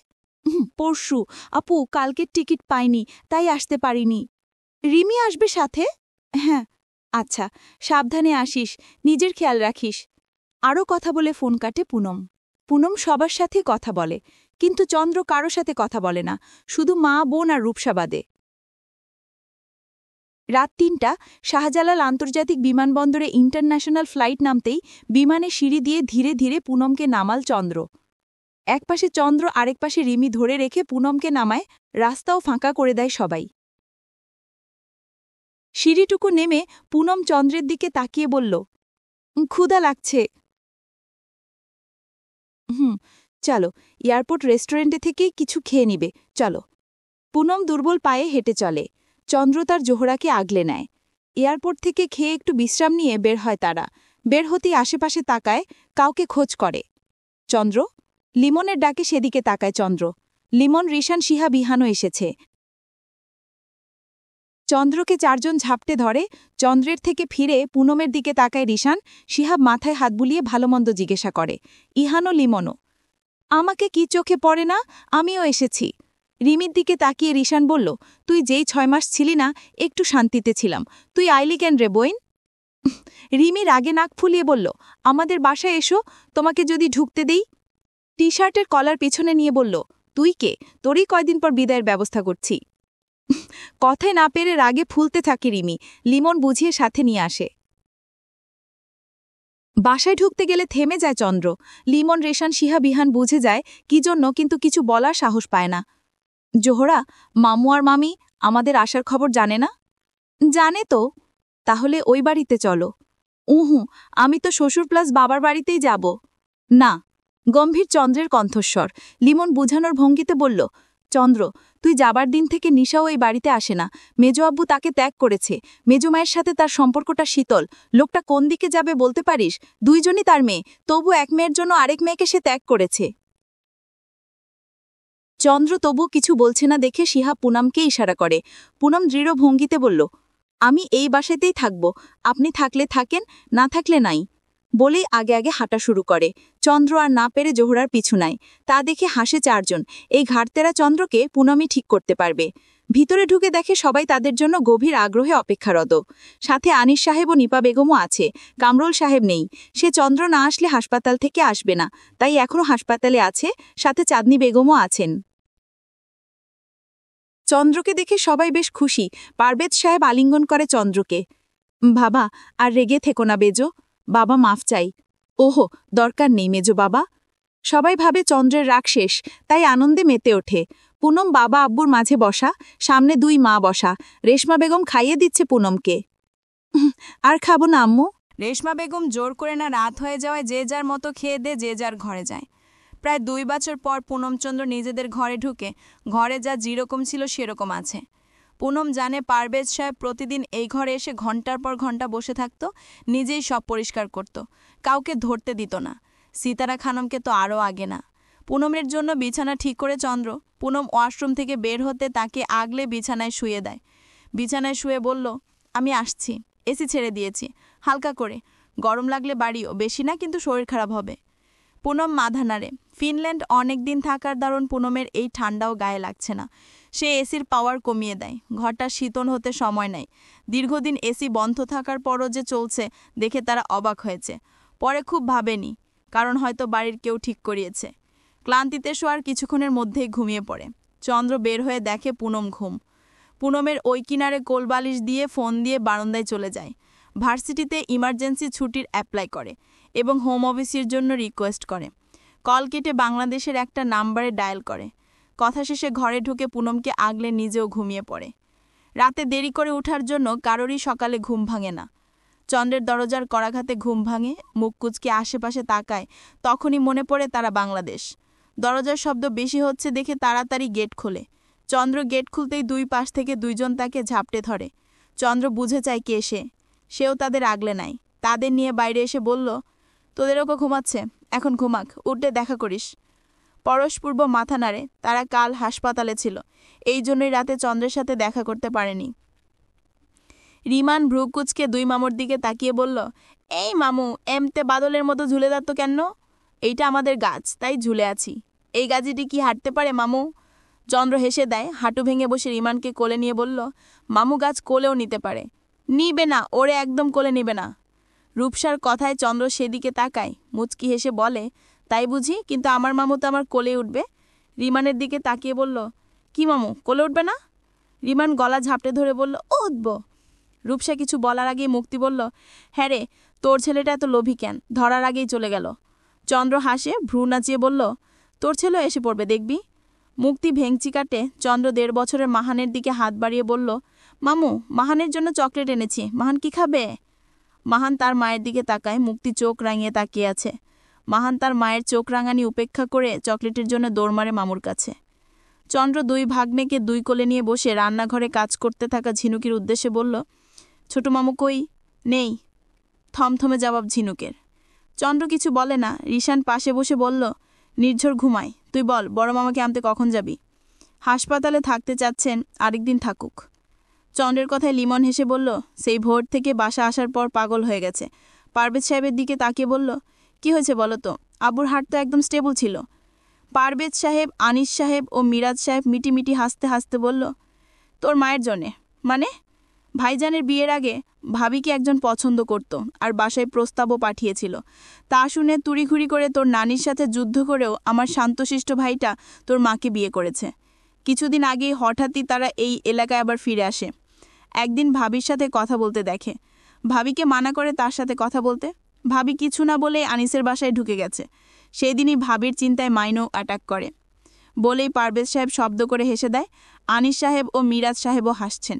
পরশু। আপু, কালকের টিকিট পাইনি, তাই আসতে পারিনি। রিমি আসবে সাথে? হ্যাঁ। আচ্ছা, সাবধানে আসিস, নিজের খেয়াল রাখিস। আরও কথা বলে ফোন কাটে পুনম। পুনম সবার সাথে কথা বলে, কিন্তু চন্দ্র কারো সাথে কথা বলে না, শুধু মা, বোন আর রূপসা বাদে। রাত ৩টা, শাহজালাল আন্তর্জাতিক বিমানবন্দরে ইন্টারন্যাশনাল ফ্লাইট নামতেই বিমানে সিঁড়ি দিয়ে ধীরে ধীরে পুনমকে নামাল চন্দ্র। একপাশে চন্দ্র, আরেক পাশে রিমি ধরে রেখে পুনমকে নামায়। রাস্তাও ফাঁকা করে দেয় সবাই। সিঁড়িটুকু নেমে পুনম চন্দ্রের দিকে তাকিয়ে বলল, ক্ষুধা লাগছে। চলো, এয়ারপোর্ট রেস্টুরেন্টে থেকেই কিছু খেয়ে নিবে, চলো। পুনম দুর্বল পায়ে হেঁটে চলে। চন্দ্র তার জোহরাকে আগলে নেয়। এয়ারপোর্ট থেকে খেয়ে একটু বিশ্রাম নিয়ে বের হয় তারা। বের হতেই আশেপাশে তাকায়, কাউকে খোঁজ করে। চন্দ্র? লিমনের ডাকে সেদিকে তাকায় চন্দ্র। লিমন, রিশান, শিহা, বিহানও এসেছে। চন্দ্রকে 4 জন ঝাপটে ধরে। চন্দ্রের থেকে ফিরে পুনমের দিকে তাকায় রিশান। শিহাব মাথায় হাত বুলিয়ে ভালোমন্দ জিজ্ঞাসা করে। ইহানও, লিমনও। আমাকে কি চোখে পড়ে না? আমিও এসেছি। রিমির দিকে তাকিয়ে রিশান বলল, তুই যেই 6 মাস ছিলি না, একটু শান্তিতে ছিলাম, তুই আইলি কেন রে বইন? রিমি রাগে নাক ফুলিয়ে বলল, আমাদের বাসায় এসো, তোমাকে যদি ঢুকতে দেই। টি শার্টের কলার পিছনে নিয়ে বলল, তুই কে? তোরই কয়দিন পর বিদায়ের ব্যবস্থা করছি। কথায় না পেরে রাগে ফুলতে থাকে রিমি। লিমন বুঝিয়ে সাথে নিয়ে আসে। বাসায় ঢুকতে গেলে থেমে যায় চন্দ্র। লিমন, রেশান, শিহা, বিহান বুঝে যায় কি জন্য, কিন্তু কিছু বলার সাহস পায় না। জোহরা, মামু আর মামি আমাদের আসার খবর জানে না? জানে তো। তাহলে ওই বাড়িতে চলো। উহু, আমি তো শ্বশুর প্লাস বাবার বাড়িতেই যাব। না। গম্ভীর চন্দ্রের কণ্ঠস্বর। লিমন বুঝানোর ভঙ্গিতে বলল, চন্দ্র, তুই যাবার দিন থেকে নিশাও এই বাড়িতে আসে না। মেজো আব্বু তাকে ত্যাগ করেছে। মেজো মায়ের সাথে তার সম্পর্কটা শীতল। লোকটা কোন দিকে যাবে বলতে পারিস? দুইজনই তার মেয়ে, তবু এক মেয়ের জন্য আরেক মেয়েকে সে ত্যাগ করেছে। চন্দ্র তবু কিছু বলছে না দেখে শিহাব পুনমকে ইশারা করে। পুনম দৃঢ় ভঙ্গিতে বলল, আমি এই বাসাতেই থাকব, আপনি থাকলে থাকেন, না থাকলে নাই। বলেই আগে আগে হাঁটা শুরু করে। চন্দ্র আর না পেরে জোহরার পিছু নেয়। তা দেখে হাসে চারজন। এই ঘাটতেরা চন্দ্রকে পুনমই ঠিক করতে পারবে। ভিতরে ঢুকে দেখে সবাই তাদের জন্য গভীর আগ্রহে অপেক্ষারত। সাথে আনিস সাহেব ও নিপা বেগমও আছে। কামরুল সাহেব নেই। সে চন্দ্র না আসলে হাসপাতাল থেকে আসবে না, তাই এখনও হাসপাতালে আছে। সাথে চাঁদনি বেগমও আছেন। চন্দ্রকে দেখে সবাই বেশ খুশি। পারভেজ সাহেব আলিঙ্গন করে চন্দ্রকে। বাবা, আর রেগে থেকো না বেজো। বাবা মাফ চাই। ওহো, দরকার নেই মেজো বাবা। সবাই ভাবে চন্দ্রের রাগ শেষ, তাই আনন্দে মেতে ওঠে। পুনম বাবা আব্বুর মাঝে বসা, সামনে দুই মা বসা। রেশমা বেগম খাইয়ে দিচ্ছে পুনমকে। আর খাবো না আম্মু। রেশমা বেগম জোর করে না রাত হয়ে যাওয়ায় যে যার মতো খেয়ে দে যে যার ঘরে যায়। প্রায় 2 বছর পর পুনমচন্দ্র নিজেদের ঘরে ঢুকে ঘরে যা যেরকম ছিল সেরকম আছে। পুনম জানে পারভেজ সাহেব প্রতিদিন এই ঘরে এসে ঘন্টার পর ঘন্টা বসে থাকত, নিজেই সব পরিষ্কার করত, কাউকে ধরতে দিত না। সিতারা খানমকে তো আরও আগে না। পুনমের জন্য বিছানা ঠিক করে চন্দ্র। পুনম ওয়াশরুম থেকে বের হতে তাকে আগলে বিছানায় শুয়ে দেয়। বিছানায় শুয়ে বলল, আমি আসছি, এসি ছেড়ে দিয়েছি, হালকা করে, গরম লাগলে বাড়িও, বেশি না কিন্তু শরীর খারাপ হবে। পুনম মাথা নাড়ে। ফিনল্যান্ড অনেক দিন থাকার দারুণ পুনমের এই ঠান্ডাও গায়ে লাগছে না। সে এসির পাওয়ার কমিয়ে দেয়। ঘরটা শীতল হতে সময় নেয়। দীর্ঘদিন এসি বন্ধ থাকার পরও যে চলছে দেখে তারা অবাক হয়েছে। পরে খুব ভাবেনি, কারণ হয়তো বাড়ির কেউ ঠিক করিয়েছে। ক্লান্তিতে শোয়ার কিছুক্ষণের মধ্যেই ঘুমিয়ে পড়ে। চন্দ্র বের হয়ে দেখে পুনম ঘুম। পুনমের ওই কিনারে কোলবালিশ দিয়ে ফোন দিয়ে বারান্দায় চলে যায়। ভার্সিটিতে ইমার্জেন্সি ছুটির অ্যাপ্লাই করে এবং হোম অফিসের জন্য রিকোয়েস্ট করে। কল কেটে বাংলাদেশের একটা নাম্বারে ডায়াল করে। কথা শেষে ঘরে ঢুকে পুনমকে আগলে নিজেও ঘুমিয়ে পড়ে। রাতে দেরি করে ওঠার জন্য কারোরই সকালে ঘুম ভাঙে না। চন্দ্রের দরজার করাঘাতে ঘুম ভাঙে, মুখ কুচকে আশেপাশে তাকায়, তখনই মনে পড়ে তারা বাংলাদেশ। দরজার শব্দ বেশি হচ্ছে দেখে তাড়াতাড়ি গেট খোলে। চন্দ্র গেট খুলতেই দুই পাশ থেকে দুইজন তাকে ঝাপটে ধরে। চন্দ্র বুঝে চায় কে সে। সেও তাদের আগলে নেয়। তাদের নিয়ে বাইরে এসে বলল, তোদেরও ঘুমাচ্ছে, এখন ঘুমাক, উঠে দেখা করিস। পরশপূর্ব মাথা নাড়ে। তারা কাল হাসপাতালে ছিল, এই জন্যই রাতে চন্দ্রের সাথে দেখা করতে পারেনি। রিমান ভ্রুকুচকে দুই মামুর দিকে তাকিয়ে বলল, এই মামু, এমতে বাদলের মতো ঝুলে যাচ্ত কেন? এইটা আমাদের গাছ, তাই ঝুলে আছি। এই গাছটি কি হাঁটতে পারে মামু? চন্দ্র হেসে দেয়। হাঁটু ভেঙে বসে রিমানকে কোলে নিয়ে বলল, মামু গাছ কোলেও নিতে পারে। নিবে না, ওরে একদম কোলে নিবে না। রূপসার কথায় চন্দ্র সেদিকে তাকায়, মুচকি হেসে বলে, তাই বুঝি, কিন্তু আমার মামু তো আমার কোলে উঠবে। রিমানের দিকে তাকিয়ে বলল, কি মামু, কোলে উঠবে না? রিমান গলা ঝাপটে ধরে বলল, ও উঠব। রূপসা কিছু বলার আগেই মুক্তি বলল, হ্যাঁ রে, তোর ছেলেটা এত লোভী কেন, ধরার আগেই চলে গেল। চন্দ্র হাসে, ভ্রু নাচিয়ে বলল, তোর ছেলেও এসে পড়বে দেখবি। মুক্তি ভেংচি কাটে। চন্দ্র 1.5 বছরের মাহানের দিকে হাত বাড়িয়ে বলল, মামু, মাহানের জন্য চকলেট এনেছি, মাহান কি খাবে? মাহান তার মায়ের দিকে তাকায়। মুক্তি চোখ রাঙিয়ে তাকিয়ে আছে। মাহান তার মায়ের চোখ রাঙানি উপেক্ষা করে চকলেটের জন্য দৌড় মারে মামুর কাছে। চন্দ্র 2 ভাগ্নেকে 2 কোলে নিয়ে বসে রান্নাঘরে কাজ করতে থাকা ঝিনুকির উদ্দেশ্যে বলল, ছোট মামু কই? নেই, থমথমে জবাব ঝিনুকের। চন্দ্র কিছু বলে না। রিশান পাশে বসে বলল, নির্ঝর ঘুমায়, তুই বল বড় মামাকে আনতে কখন যাবি? হাসপাতালে থাকতে চাচ্ছেন, আরেকদিন থাকুক। চন্দ্রের কথায় লিমন হেসে বলল, সেই ভোর থেকে বাসা আসার পর পাগল হয়ে গেছে। পারভেজ সাহেবের দিকে তাকিয়ে বলল, কি হয়েছে বলো তো? আবুর হার্ট তো একদম স্টেবল ছিল। পারভেজ সাহেব, আনিস সাহেব ও মিরাজ সাহেব মিটিমিটি হাসতে হাসতে বলল, তোর মায়ের জন্যে? মানে? ভাইজানের বিয়ের আগে ভাবিকে একজন পছন্দ করত আর বাসায় প্রস্তাবও পাঠিয়েছিল। তা শুনে তুড়িঘুড়ি করে তোর নানির সাথে যুদ্ধ করেও আমার শান্তশিষ্ট ভাইটা তোর মাকে বিয়ে করেছে। কিছুদিন আগেই হঠাৎই তারা এই এলাকায় আবার ফিরে আসে। একদিন ভাবির সাথে কথা বলতে দেখে। ভাবিকে মানা করে তার সাথে কথা বলতে। ভাবি কিছু না বলে আনিসের বাসায় ঢুকে গেছে। সেই দিনই ভাবির চিন্তায় মাইনও অ্যাটাক করে। বলেই পারভেজ সাহেব শব্দ করে হেসে দেয়। আনিস সাহেব ও মিরাজ সাহেবও হাসছেন।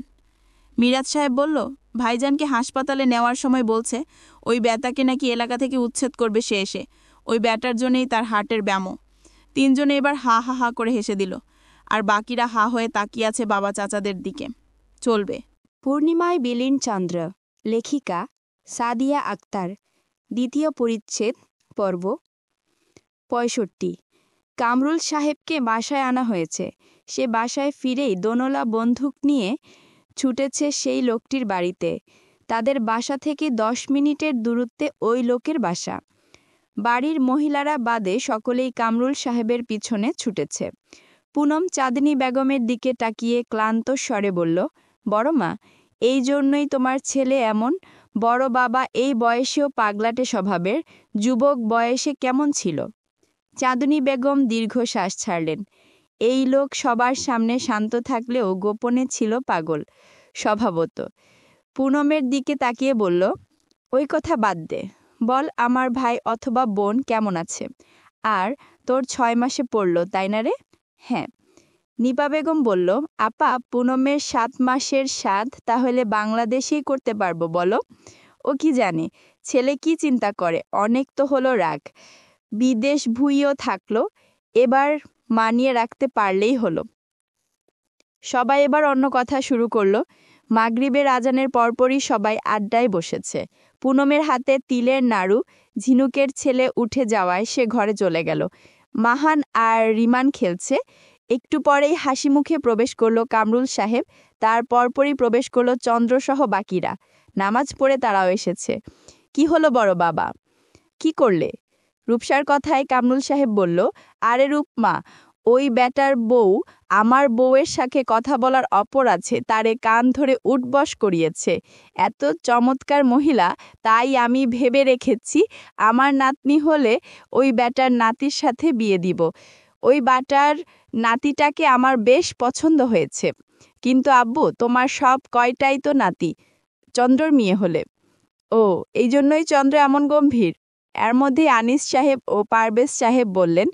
মিরাজ সাহেব বলল, ভাইজানকে হাসপাতালে নেওয়ার সময় বলছে ওই ব্যাটাকে নাকি এলাকা থেকে উচ্ছেদ করবে সে এসে। ওই ব্যাটার জন্যই তার হার্টের ব্যামো। তিনজনে এবার হা হা হা করে হেসে দিল, আর বাকিরা হা হয়ে তাকিয়ে আছে বাবা চাচাদের দিকে। চলবে। পূর্ণিমায় বিলীন চন্দ্র, লেখিকা সাদিয়া আক্তার, দ্বিতীয় পরিচ্ছেদ, পর্ব ৬৫। কামরুল সাহেবকে বাসায় আনা হয়েছে। সে বাসায় ফিরেই দোনলা বন্দুক নিয়ে ছুটেছে সেই লোকটির বাড়িতে। তাদের বাসা থেকে ১০ মিনিটের দূরত্বে ওই লোকের বাসা। বাড়ির মহিলারা বাদে সকলেই কামরুল সাহেবের পিছনে ছুটেছে। পুনম চাঁদনী বেগমের দিকে তাকিয়ে ক্লান্ত স্বরে বলল, বড় মা, এই জন্যই তোমার ছেলে এমন। বড় বাবা এই বয়সেও পাগলাটে স্বভাবের, যুবক বয়সে কেমন ছিল? চাঁদনী বেগম দীর্ঘশ্বাস ছাড়লেন। এই লোক সবার সামনে শান্ত থাকলেও গোপনে ছিল পাগল স্বভাবত। পুনমের দিকে তাকিয়ে বলল, ওই কথা বাদ দে, বল আমার ভাই অথবা বোন কেমন আছে। আর তোর ৬ মাসে পড়ল, তাই না রে? হ্যাঁ। নিপা বেগম বলল, আপা, পুনমের ৭ মাসের সাধ তাহলে বাংলাদেশেই করতে পারবো বলো? ও কি জানে ছেলে কি চিন্তা করে, অনেক তো হলো রাগ, বিদেশ ভুইও থাকলো, এবার মানিয়ে রাখতে পারলেই হলো। সবাই এবার অন্য কথা শুরু করলো। মাগরিবের আজানের পরপরই সবাই আড্ডায় বসেছে। পুনমের হাতে তিলের নাড়ু। ঝিনুকের ছেলে উঠে যাওয়ায় সে ঘরে চলে গেল। মাহান আর রিমান খেলছে। একটু পরেই হাসি মুখে প্রবেশ করলো কামরুল সাহেব। তার পরপরই প্রবেশ করলো চন্দ্রসহ বাকিরা। নামাজ পড়ে তারাও এসেছে। কি হলো বড় বাবা, কি করলে? রূপসার কথায় কামরুল সাহেব বলল, আরে রূপমা, ওই ব্যাটার বউ আমার বউয়ের সাথে কথা বলার অপর আছে, তারে কান ধরে উঠবস করিয়েছে। এত চমৎকার মহিলা, তাই আমি ভেবে রেখেছি আমার নাতনি হলে ওই ব্যাটার নাতির সাথে বিয়ে দিব। ওই ব্যাটার নাতিটাকে আমার বেশ পছন্দ হয়েছে। কিন্তু আব্বু, তোমার সব কয়টাই তো নাতি চন্দ্রর মেয়ে হলে। ও, এই জন্যই চন্দ্র এমন গম্ভীর। এর মধ্যে আনিস সাহেব ও পারভেজ সাহেব বললেন,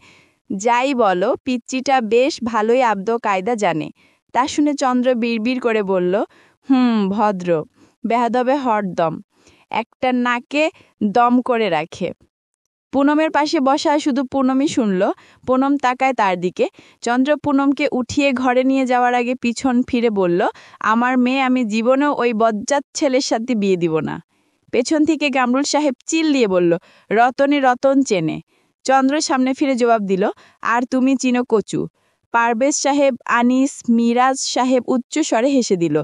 যাই বলো, পিচ্চিটা বেশ ভালোই আব্দ কায়দা জানে। তা শুনে চন্দ্র বিড়বিড় করে বলল, ভদ্র, বেহাদবে হরদম, একটা নাকে দম করে রাখে। পুনমের পাশে বসা শুধু পুনমই শুনল। পুনম তাকায় তার দিকে। চন্দ্র পুনমকে উঠিয়ে ঘরে নিয়ে যাওয়ার আগে পিছন ফিরে বলল, আমার মেয়ে আমি জীবনেও ওই বজ্জাত ছেলের সাথে বিয়ে দিব না। পেছন থেকে কামরুল সাহেব চিল দিয়ে বলল, রতনে রতন চেনে। চন্দ্র সামনে ফিরে জবাব দিল, আর তুমি চিনো কচু। পারভেজ সাহেব, আনিস, মিরাজ সাহেব উচ্চ স্বরে হেসে দিল।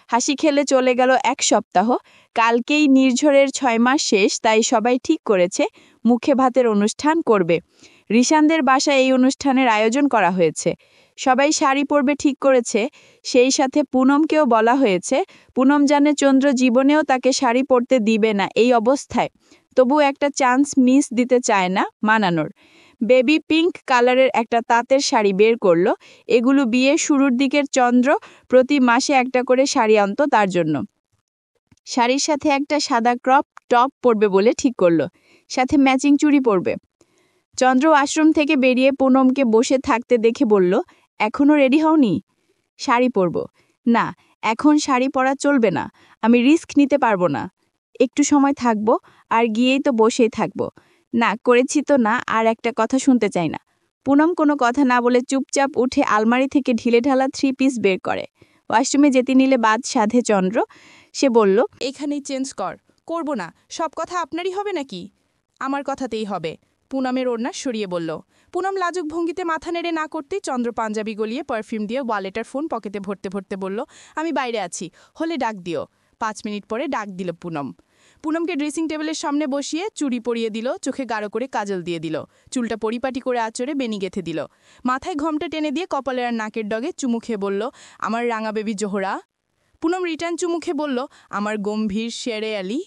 হাসি খেলে চলে গেল ১ সপ্তাহ। কালকেই নির্ঝরের ৬ মাস শেষ, তাই সবাই ঠিক করেছে মুখে ভাতের অনুষ্ঠান করবে। রিশানদের বাসায় এই অনুষ্ঠানের আয়োজন করা হয়েছে। সবাই শাড়ি পরবে ঠিক করেছে। সেই সাথে পুনমকেও বলা হয়েছে। পুনম জানে চন্দ্র জীবনেও তাকে শাড়ি পরতে দিবে না এই অবস্থায়, তবু একটা চান্স মিস দিতে চায় না মানানোর। বেবি পিঙ্ক কালারের একটা তাঁতের শাড়ি বের করলো। এগুলো বিয়ের শুরুর দিকের চন্দ্র প্রতি মাসে একটা করে শাড়ি আনত তার জন্য। শাড়ির সাথে একটা সাদা ক্রপ টপ পরবে বলে ঠিক করলো, সাথে ম্যাচিং চুড়ি পরবে। চন্দ্র আশ্রম থেকে বেরিয়ে পুনমকে বসে থাকতে দেখে বলল, এখনও রেডি হওনি? শাড়ি পরব না, এখন শাড়ি পরা চলবে না, আমি রিস্ক নিতে পারবো না। একটু সময় থাকবো, আর গিয়েই তো বসেই থাকবো। না করেছি তো না, আর একটা কথা শুনতে চাই না। পুনম কোনো কথা না বলে চুপচাপ উঠে আলমারি থেকে ঢিলেঢালা 3 পিস বের করে। ওয়াশরুমে যেতে নিলে বাদ সাধে চন্দ্র। সে বলল, এখানেই চেঞ্জ করব না, সব কথা আপনারই হবে নাকি? আমার কথাতেই হবে। পুনমের ওড়না সরিয়ে বলল। পুনম লাজুক ভঙ্গিতে মাথা নেড়ে না করতেই চন্দ্র পাঞ্জাবি গলিয়ে পারফিউম দিয়ে ওয়ালেটার ফোন পকেটে ভরতে ভরতে বলল, আমি বাইরে আছি, হলে ডাক দিও। 5 মিনিট পরে ডাক দিল পুনম। পুনমকে ড্রেসিং টেবিলের সামনে বসিয়ে চুড়ি পরিয়ে দিল, চোখে গাঢ় করে কাজল দিয়ে দিল, চুলটা পরিপাটি করে আঁচড়ে বেনি গেঁথে দিল, মাথায় ঘোমটা টেনে দিয়ে কপালের আর নাকের ডগে চুমু খেয়ে বলল, আমার রাঙা বেবি জোহরা। পুনম রিটার্ন চুমু খেয়ে বলল, আমার গম্ভীর শেরে আলী।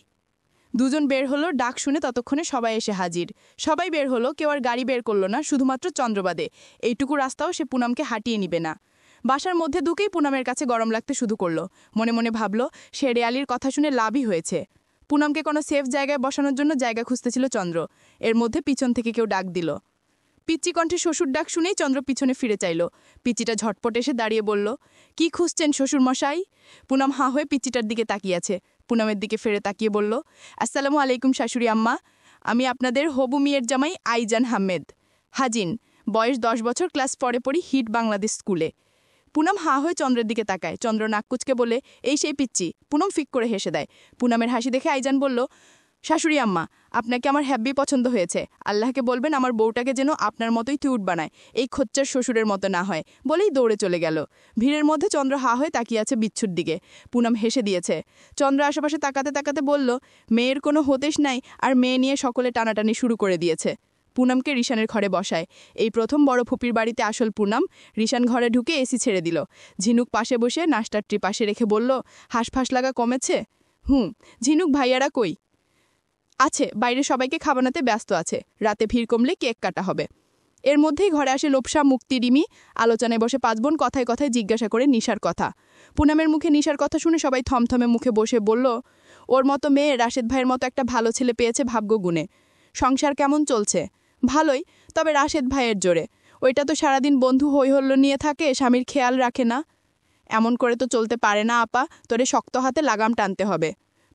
দুজন বের হলো, ডাক শুনে ততক্ষণে সবাই এসে হাজির। সবাই বের হলো, কেউ আর গাড়ি বের করলো না, শুধুমাত্র চন্দ্রবাদে। এইটুকু রাস্তাও সে পুনমকে হাঁটিয়ে নিবে না। বাসার মধ্যে ঢুকেই পুনমের কাছে গরম লাগতে শুরু করলো। মনে মনে ভাবল, শেরে আলীর কথা শুনে লাভই হয়েছে। পুনমকে কোনো সেফ জায়গায় বসানোর জন্য জায়গা খুঁজতেছিল চন্দ্র। এর মধ্যে পিছন থেকে কেউ ডাক দিল, পিচ্চি কণ্ঠে শ্বশুর ডাক শুনেই চন্দ্র পিছনে ফিরে চাইল। পিচ্চিটা ঝটপট এসে দাঁড়িয়ে বলল, কি খুঁজছেন শ্বশুর মশাই? পুনম হাঁ হয়ে পিচ্চিটার দিকে তাকিয়ে আছে। পুনমের দিকে ফিরে তাকিয়ে বলল, আসসালামু আলাইকুম শাশুড়ি আম্মা, আমি আপনাদের হবু মিয়ের জামাই আইজান আহমেদ। হাজিন, বয়স 10 বছর, ক্লাস 4-এ পড়ি হিট বাংলাদেশ স্কুলে। পুনম হাঁ হয়ে চন্দ্রের দিকে তাকায়। চন্দ্র নাক কুচকে বলে, এই সেই পিচ্চি। পুনম ফিক করে হেসে দেয়। পুনমের হাসি দেখে আইজান বলল, শাশুড়ি আম্মা, আপনাকে আমার হ্যাব্বি পছন্দ হয়েছে। আল্লাহকে বলবেন আমার বউটাকে যেন আপনার মতোই কিউট বানায়, এই খচ্চার শ্বশুরের মতো না হয়, বলেই দৌড়ে চলে গেল। ভিড়ের মধ্যে চন্দ্র হা হয়ে তাকিয়ে আছে বিচ্ছুর দিকে। পুনম হেসে দিয়েছে। চন্দ্র আশেপাশে তাকাতে তাকাতে বলল, মেয়ের কোনো হতেশ নাই, আর মেয়ে নিয়ে সকলে টানাটানি শুরু করে দিয়েছে। পুনমকে রিশানের ঘরে বসায়। এই প্রথম বড় ফুপির বাড়িতে আসল পুনম। রিশান ঘরে ঢুকে এসি ছেড়ে দিল। ঝিনুক পাশে বসে নাস্তার ট্রি পাশে রেখে বলল, হাঁসফাঁস লাগা কমেছে? ঝিনুক ভাইয়ারা কই? আছে, বাইরে সবাইকে খাবানাতে ব্যস্ত আছে। রাতে ভিড় কমলে কেক কাটা হবে। এর মধ্যেই ঘরে আসে লোপসা, মুক্তি, রিমি। আলোচনায় বসে 5 বোন কথায় কথায় জিজ্ঞাসা করে নিশার কথা। পুনমের মুখে নিশার কথা শুনে সবাই থমথমে মুখে বসে বলল, ওর মতো মেয়ে রাশেদ ভাইয়ের মতো একটা ভালো ছেলে পেয়েছে ভাগ্যগুণে। সংসার কেমন চলছে? ভালোই, তবে রাশেদ ভাইয়ের জোরে। ওইটা তো সারাদিন বন্ধু হইহল্য নিয়ে থাকে, স্বামীর খেয়াল রাখে না। এমন করে তো চলতে পারে না আপা, তোরে শক্ত হাতে লাগাম টানতে হবে।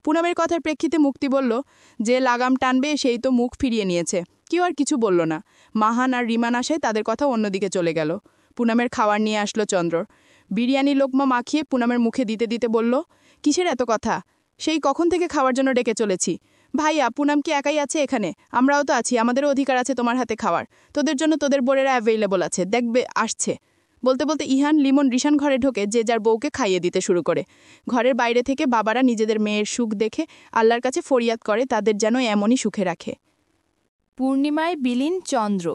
পুনমের কথার প্রেক্ষিতে মুক্তি বলল, যে লাগাম টানবে সেই তো মুখ ফিরিয়ে নিয়েছে। কেউ আর কিছু বলল না। মাহান আর রিমান আসায় তাদের কথা অন্যদিকে চলে গেল। পুনমের খাবার নিয়ে আসলো চন্দ্র। বিরিয়ানি লোকমা মাখিয়ে পুনমের মুখে দিতে দিতে বলল, কিসের এত কথা? সেই কখন থেকে খাওয়ার জন্য ডেকে চলেছি। ভাইয়া, পুনম কি একাই আছে এখানে? আমরাও তো আছি, আমাদেরও অধিকার আছে তোমার হাতে খাওয়ার। তোদের জন্য তোদের বোরেরা অ্যাভেলেবল আছে, দেখবে আসছে। বলতে বলতে ইহান, লিমন, রিশান ঘরে ঢোকে, যে যার বউকে খাইয়ে দিতে শুরু করে। ঘরের বাইরে থেকে বাবারা নিজেদের মেয়ের সুখ দেখে আল্লাহর কাছে ফরিয়াদ করে তাদের যেন এমনই সুখে রাখে। পূর্ণিমায় বিলীন চন্দ্র,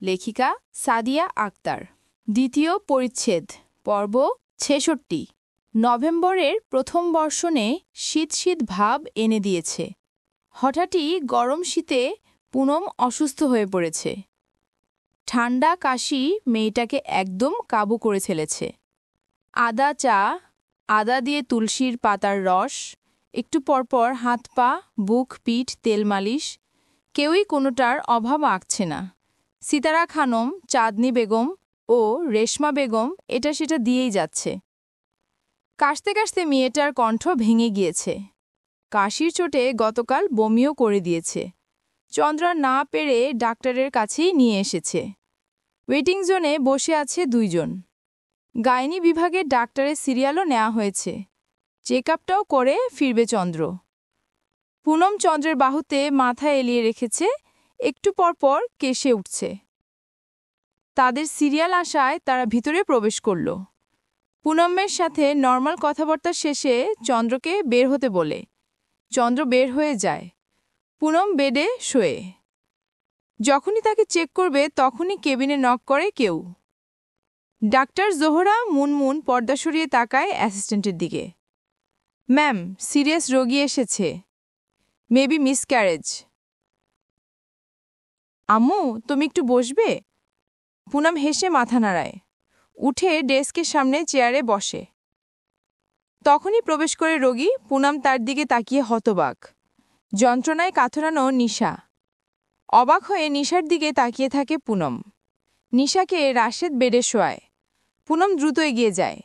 লেখিকা সাদিয়া আক্তার। দ্বিতীয় পরিচ্ছেদ, পর্ব 66। নভেম্বরের প্রথম বর্ষণে শীত শীত ভাব এনে দিয়েছে। হঠাৎই গরম শীতে পুনম অসুস্থ হয়ে পড়েছে। ঠান্ডা কাশি মেয়েটাকে একদম কাবু করে ফেলেছে। আদা চা, আদা দিয়ে তুলসীর পাতার রস, একটু পরপর হাত পা, বুক, পিঠ তেল মালিশ, কেউই কোনোটার অভাব আঁকছে না। সিতারা খানম, চাঁদনি বেগম ও রেশমা বেগম এটা সেটা দিয়েই যাচ্ছে। কাশতে কাশতে মেয়েটার কণ্ঠ ভেঙে গিয়েছে। কাশির চোটে গতকাল বমিও করে দিয়েছে। চন্দ্রা না পেরে ডাক্তারের কাছেই নিয়ে এসেছে। ওয়েটিং জোনে বসে আছে 2 জন। গাইনি বিভাগের ডাক্তারের সিরিয়ালও নেওয়া হয়েছে। চেক আপটাও করে ফিরবে চন্দ্র। পুনম চন্দ্রের বাহুতে মাথা এলিয়ে রেখেছে, একটু পরপর কেশে উঠছে। তাদের সিরিয়াল আসায় তারা ভিতরে প্রবেশ করল। পুনমের সাথে নর্মাল কথাবার্তা শেষে চন্দ্রকে বের হতে বলে। চন্দ্র বের হয়ে যায়। পুনম বেডে শোয়ে। যখনই তাকে চেক করবে তখনই কেবিনে নক করে কেউ। ডাক্তার জোহরা মুনমুন পর্দা সরিয়ে তাকায় অ্যাসিস্ট্যান্টের দিকে। ম্যাম, সিরিয়াস রোগী এসেছে, মেবি মিসক্যারেজ। আম্মু, তুমি একটু বসবে? পুনম হেসে মাথা নাড়ায়, উঠে ডেস্কের সামনে চেয়ারে বসে। তখনই প্রবেশ করে রোগী। পুনম তার দিকে তাকিয়ে হতবাক। যন্ত্রণায় কাতরানো নিশা। অবাক হয়ে নিশার দিকে তাকিয়ে থাকে পুনম। নিশাকে রাশেদ বেডে শোয়ায়। পুনম দ্রুত এগিয়ে যায়।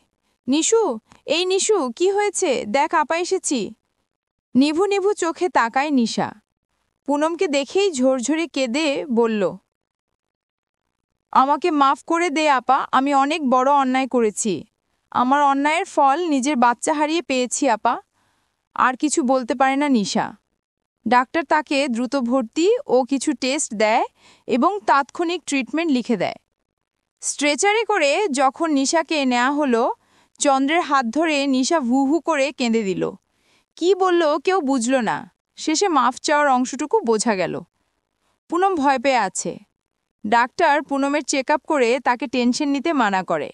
নিশু, এই নিশু, কি হয়েছে? দেখ আপা এসেছি। নিভু নিভু চোখে তাকায় নিশা। পুনমকে দেখেই ঝরঝরে কেঁদে বলল, আমাকে মাফ করে দে আপা, আমি অনেক বড় অন্যায় করেছি। আমার অন্যায়ের ফল নিজের বাচ্চা হারিয়ে পেয়েছি আপা। আর কিছু বলতে পারে না নিশা। ডাক্তার তাকে দ্রুত ভর্তি ও কিছু টেস্ট দেয় এবং তাৎক্ষণিক ট্রিটমেন্ট লিখে দেয়। স্ট্রেচারে করে যখন নিশাকে নেওয়া হলো, চন্দ্রের হাত ধরে নিশা হু হু করে কেঁদে দিল। কি বলল কেউ বুঝল না। শেষে মাফ চাওয়ার অংশটুকু বোঝা গেল। পুনম ভয় পেয়ে আছে। ডাক্তার পুনমের চেক আপ করে তাকে টেনশন নিতে মানা করে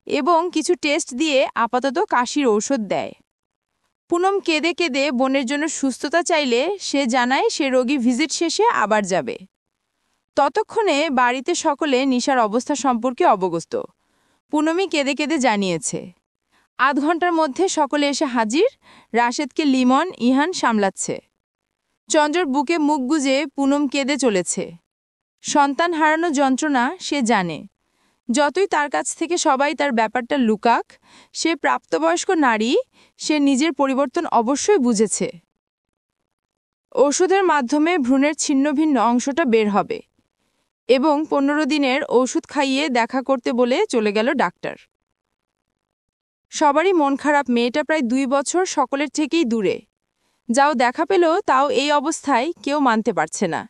এবং কিছু টেস্ট দিয়ে আপাতত কাশির ঔষধ দেয়। পুনম কেঁদে কেঁদে বোনের জন্য সুস্থতা চাইলে সে জানায় সে রোগী ভিজিট শেষে আবার যাবে। ততক্ষণে বাড়িতে সকলে নিশার অবস্থা সম্পর্কে অবগত। পুনমই কেঁদে কেঁদে জানিয়েছে। আধ ঘন্টার মধ্যে সকলে এসে হাজির। রাশেদকে লিমন, ইহান সামলাচ্ছে। চন্দ্রর বুকে মুখ গুজে পুনম কেঁদে চলেছে। সন্তান হারানো যন্ত্রণা সে জানে। যতই তার কাছ থেকে সবাই তার ব্যাপারটা লুকাক, সে প্রাপ্তবয়স্ক নারী, সে নিজের পরিবর্তন অবশ্যই বুঝেছে। ওষুধের মাধ্যমে ভ্রূণের ছিন্নভিন্ন অংশটা বের হবে এবং 15 দিনের ওষুধ খাইয়ে দেখা করতে বলে চলে গেল ডাক্তার। সবারই মন খারাপ, মেয়েটা প্রায় 2 বছর সকলের থেকেই দূরে। যাও দেখা পেল তাও এই অবস্থায় কেউ মানতে পারছে না।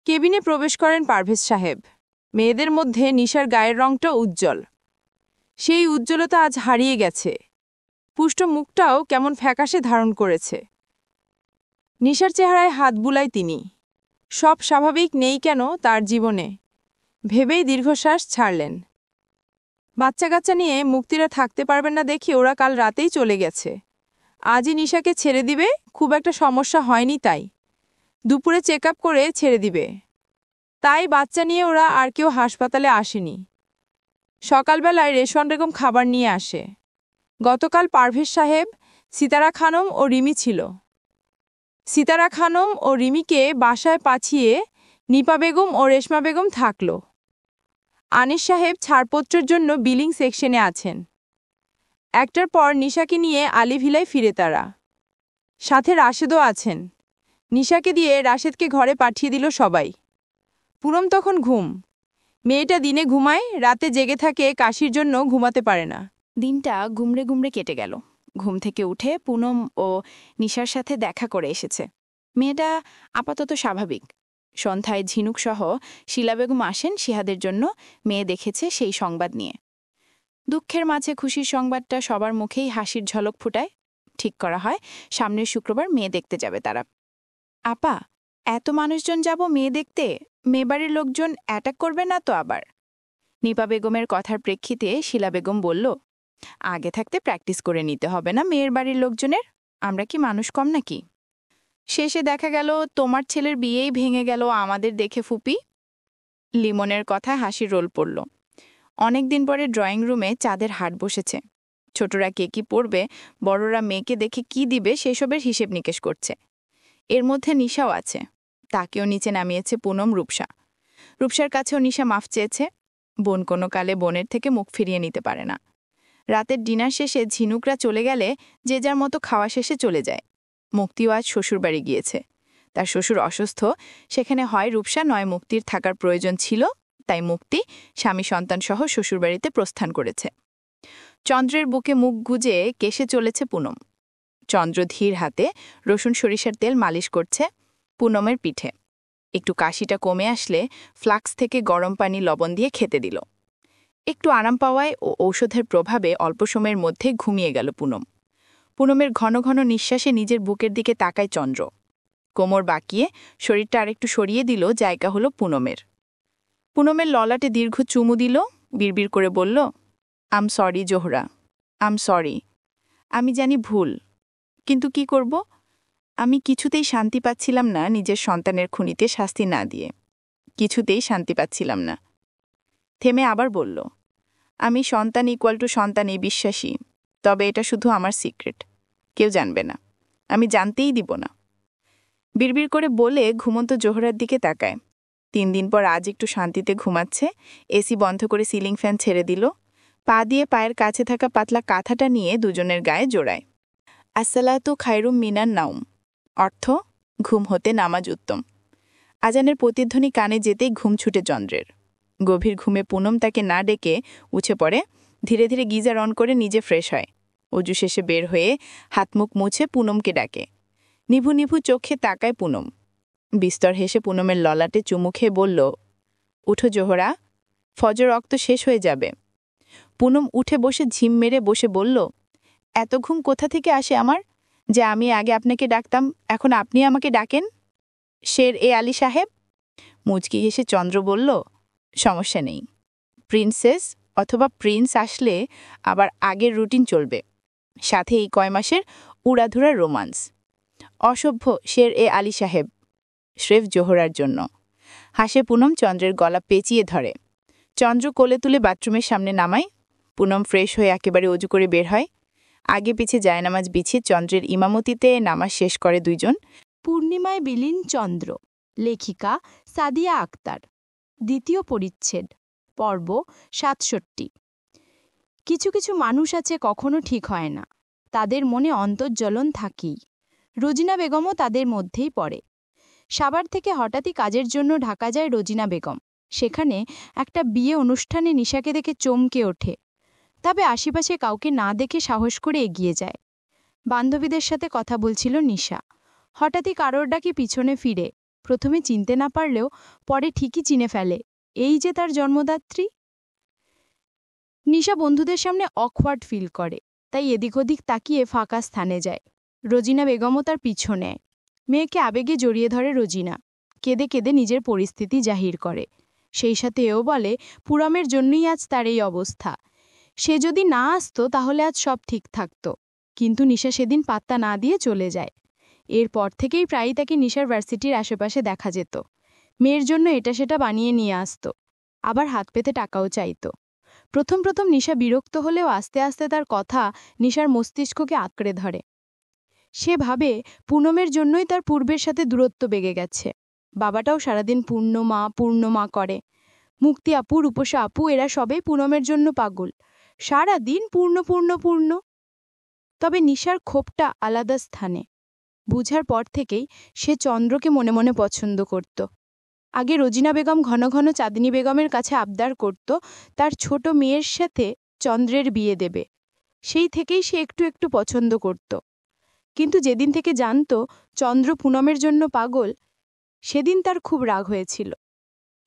কেবিনে প্রবেশ করেন পারভেজ সাহেব। মেয়েদের মধ্যে নিশার গায়ের রংটা উজ্জ্বল। সেই উজ্জ্বলতা আজ হারিয়ে গেছে। পুষ্ট মুখটাও কেমন ফ্যাকাশে ধারণ করেছে। নিশার চেহারায় হাত বুলায় তিনি। সব স্বাভাবিক নেই কেন তার জীবনে, ভেবেই দীর্ঘশ্বাস ছাড়লেন। বাচ্চা কাচ্চা নিয়ে মুক্তিরা থাকতে পারবেন না দেখি ওরা কাল রাতেই চলে গেছে। আজই নিশাকে ছেড়ে দিবে, খুব একটা সমস্যা হয়নি তাই। দুপুরে চেক আপ করে ছেড়ে দিবে। তাই বাচ্চা নিয়ে ওরা আর কেউ হাসপাতালে আসেনি। সকালবেলায় রেশন বেগম খাবার নিয়ে আসে। গতকাল পারভেজ সাহেব, সিতারা খানম ও রিমি ছিল। সিতারা খানম ও রিমিকে বাসায় পাঠিয়ে নিপা বেগম ও রেশমা বেগম থাকল। আনিস সাহেব ছাড়পত্রের জন্য বিলিং সেকশনে আছেন। একটার পর নিশাকে নিয়ে আলিভিলায় ফিরে তারা। সাথে রাশেদও আছেন। নিশাকে দিয়ে রাশেদকে ঘরে পাঠিয়ে দিল সবাই। পুনম তখন ঘুম। মেয়েটা দিনে ঘুমায়, রাতে জেগে থাকে, কাশির জন্য ঘুমাতে পারে না। দিনটা গুমড়ে গুমড়ে কেটে গেল। ঘুম থেকে উঠে পুনম ও নিশার সাথে দেখা করে এসেছে। মেয়েটা আপাতত স্বাভাবিক। সন্ধ্যায় ঝিনুকসহ শিলা বেগম আসেন শিহাদের জন্য। মেয়ে দেখেছে সেই সংবাদ নিয়ে। দুঃখের মাঝে খুশির সংবাদটা সবার মুখেই হাসির ঝলক ফুটায়। ঠিক করা হয় সামনের শুক্রবার মেয়ে দেখতে যাবে তারা। আপা, এত মানুষজন যাব মেয়ে দেখতে, মেয়েবাড়ির লোকজন অ্যাটাক করবে না তো আবার? নিপা বেগমের কথার প্রেক্ষিতে শিলা বেগম বলল, আগে থাকতে প্র্যাকটিস করে নিতে হবে না মেয়ের বাড়ির লোকজনের? আমরা কি মানুষ কম নাকি? শেষে দেখা গেল তোমার ছেলের বিয়েই ভেঙে গেল আমাদের দেখে ফুপি। লিমনের কথায় হাসির রোল পড়ল। অনেকদিন পরে ড্রয়িং রুমে চাঁদের হাট বসেছে। ছোটরা কে কি পড়বে, বড়রা মেয়েকে দেখে কি দিবে সেসবের হিসেব নিকেশ করছে। এর মধ্যে নিশাও আছে। তাকেও নিচে নামিয়েছে পুনম, রূপসা। রূপসার কাছেও নিশা মাফ চেয়েছে। বোন কোনো কালে বোনের থেকে মুখ ফিরিয়ে নিতে পারে না। রাতের ডিনার শেষে ঝিনুকরা চলে গেলে যে যার মতো খাওয়া শেষে চলে যায়। মুক্তিও আজ শ্বশুরবাড়ি গিয়েছে। তার শ্বশুর অসুস্থ, সেখানে হয় রূপসা নয় মুক্তির থাকার প্রয়োজন ছিল, তাই মুক্তি স্বামী সন্তানসহ শ্বশুরবাড়িতে প্রস্থান করেছে। চন্দ্রের বুকে মুখ গুজে কেশে চলেছে পুনম। চন্দ্র ধীর হাতে রসুন সরিষার তেল মালিশ করছে পুনমের পিঠে। একটু কাশিটা কমে আসলে ফ্লাক্স থেকে গরম পানি লবণ দিয়ে খেতে দিল। একটু আরাম পাওয়ায় ও ঔষধের প্রভাবে অল্প সময়ের মধ্যে ঘুমিয়ে গেল পুনম। পুনমের ঘন ঘন নিঃশ্বাসে নিজের বুকের দিকে তাকায় চন্দ্র। কোমর বাঁকিয়ে শরীরটা আরেকটু সরিয়ে দিল, জায়গা হলো পুনমের। পুনমের ললাটে দীর্ঘ চুমু দিল, বিড়বিড় করে বলল, আম সরি জোহরা, আম সরি। আমি জানি ভুল, কিন্তু কি করব? আমি কিছুতেই শান্তি পাচ্ছিলাম না নিজের সন্তানের খুনিতে শাস্তি না দিয়ে। কিছুতেই শান্তি পাচ্ছিলাম না। থেমে আবার বলল, আমি সন্তান ইকুয়াল টু সন্তানই বিশ্বাসী, তবে এটা শুধু আমার সিক্রেট, কেউ জানবে না, আমি জানতেই দিব না। বিড়বিড় করে বলে ঘুমন্ত জোহরার দিকে তাকায়। 3 দিন পর আজ একটু শান্তিতে ঘুমাচ্ছে। এসি বন্ধ করে সিলিং ফ্যান ছেড়ে দিল। পা দিয়ে পায়ের কাছে থাকা পাতলা কাঁথাটা নিয়ে দুজনের গায়ে জোড়ায়। আসসালাতু খায়রুম মিনান নাউম, অর্থ ঘুম হতে নামাজ উত্তম। আজানের প্রতিধ্বনি কানে যেতেই ঘুম ছুটে চন্দ্রের। গভীর ঘুমে পুনম তাকে না ডেকে উঠে পড়ে। ধীরে ধীরে গিজার অন করে নিজে ফ্রেশ হয়। অজু শেষে বের হয়ে হাতমুখ মুছে পুনমকে ডাকে। নিভু নিভু চোখে তাকায় পুনম। বিস্তর হেসে পুনমের ললাটে চুমু খেয়ে বলল, উঠো জোহরা, ফজর রক্ত শেষ হয়ে যাবে। পুনম উঠে বসে ঝিম মেরে বসে বলল, এত ঘুম কোথা থেকে আসে আমার, যে আমি আগে আপনাকে ডাকতাম এখন আপনি আমাকে ডাকেন? শের এ আলী সাহেব। মুচকি হেসে চন্দ্র বলল, সমস্যা নেই, প্রিন্সেস অথবা প্রিন্স আসলে আবার আগের রুটিন চলবে, সাথে এই কয় মাসের উড়াধুরা রোমান্স। অসভ্য শের এ আলী সাহেব, স্রেফ জোহরার জন্য। হাসে পুনম চন্দ্রের গলা পেঁচিয়ে ধরে। চন্দ্র কোলে তুলে বাথরুমের সামনে নামায়। পুনম ফ্রেশ হয়ে একেবারে অজু করে বের হয়। আগে পিছে জায়নামাজ বিছিয়ে চন্দ্রের ইমামতিতে নামাজ শেষ করে দুইজন। পূর্ণিমায় বিলীন চন্দ্র। লেখিকা সাদিয়া আক্তার। দ্বিতীয় পরিচ্ছেদ পর্ব ৬৭। কিছু কিছু মানুষ আছে কখনো ঠিক হয় না, তাদের মনে অন্তর্জ্বলন থাকেই। রোজিনা বেগমও তাদের মধ্যেই পড়ে। সাভার থেকে হঠাৎই কাজের জন্য ঢাকা যায় রোজিনা বেগম। সেখানে একটা বিয়ে অনুষ্ঠানে নিশাকে দেখে চমকে ওঠে, তবে আশেপাশে কাউকে না দেখে সাহস করে এগিয়ে যায়। বান্ধবীদের সাথে কথা বলছিল নিশা, হঠাৎই কারোর ডাকে পিছনে ফিরে। প্রথমে চিনতে না পারলেও পরে ঠিকই চিনে ফেলে, এই যে তার জন্মদাত্রী। নিশা বন্ধুদের সামনে অকওয়ার্ড ফিল করে, তাই এদিক ওদিক তাকিয়ে ফাঁকা স্থানে যায়। রোজিনা বেগমও তার পিছু নেয়। মেয়েকে আবেগে জড়িয়ে ধরে রোজিনা, কেঁদে কেঁদে নিজের পরিস্থিতি জাহির করে। সেই সাথে এও বলে পুরমের জন্যই আজ তার এই অবস্থা। সে যদি না আসতো তাহলে আজ সব ঠিক থাকত। কিন্তু নিশা সেদিন পাত্তা না দিয়ে চলে যায়। এরপর থেকেই প্রায়ই তাকে নিশার ভার্সিটির আশেপাশে দেখা যেত। মেয়ের জন্য এটা সেটা বানিয়ে নিয়ে আসতো, আবার হাত পেতে টাকাও চাইত। প্রথম প্রথম নিশা বিরক্ত হলেও আস্তে আস্তে তার কথা নিশার মস্তিষ্ককে আঁকড়ে ধরে। সে ভাবে পুনমের জন্যই তার পূর্বের সাথে দূরত্ব বেগে গেছে। বাবাটাও সারাদিন পূর্ণমা করে। মুক্তি আপু, রূপসা আপু এরা সবাই পুনমের জন্য পাগল, সারাদিন পূর্ণ। তবে নিশার ক্ষোভটা আলাদা স্থানে। বুঝার পর থেকেই সে চন্দ্রকে মনে মনে পছন্দ করত। আগে রোজিনা বেগম ঘন ঘন চাঁদনী বেগমের কাছে আবদার করত তার ছোট মেয়ের সাথে চন্দ্রের বিয়ে দেবে। সেই থেকেই সে একটু একটু পছন্দ করত। কিন্তু যেদিন থেকে জানত চন্দ্র পুনমের জন্য পাগল, সেদিন তার খুব রাগ হয়েছিল।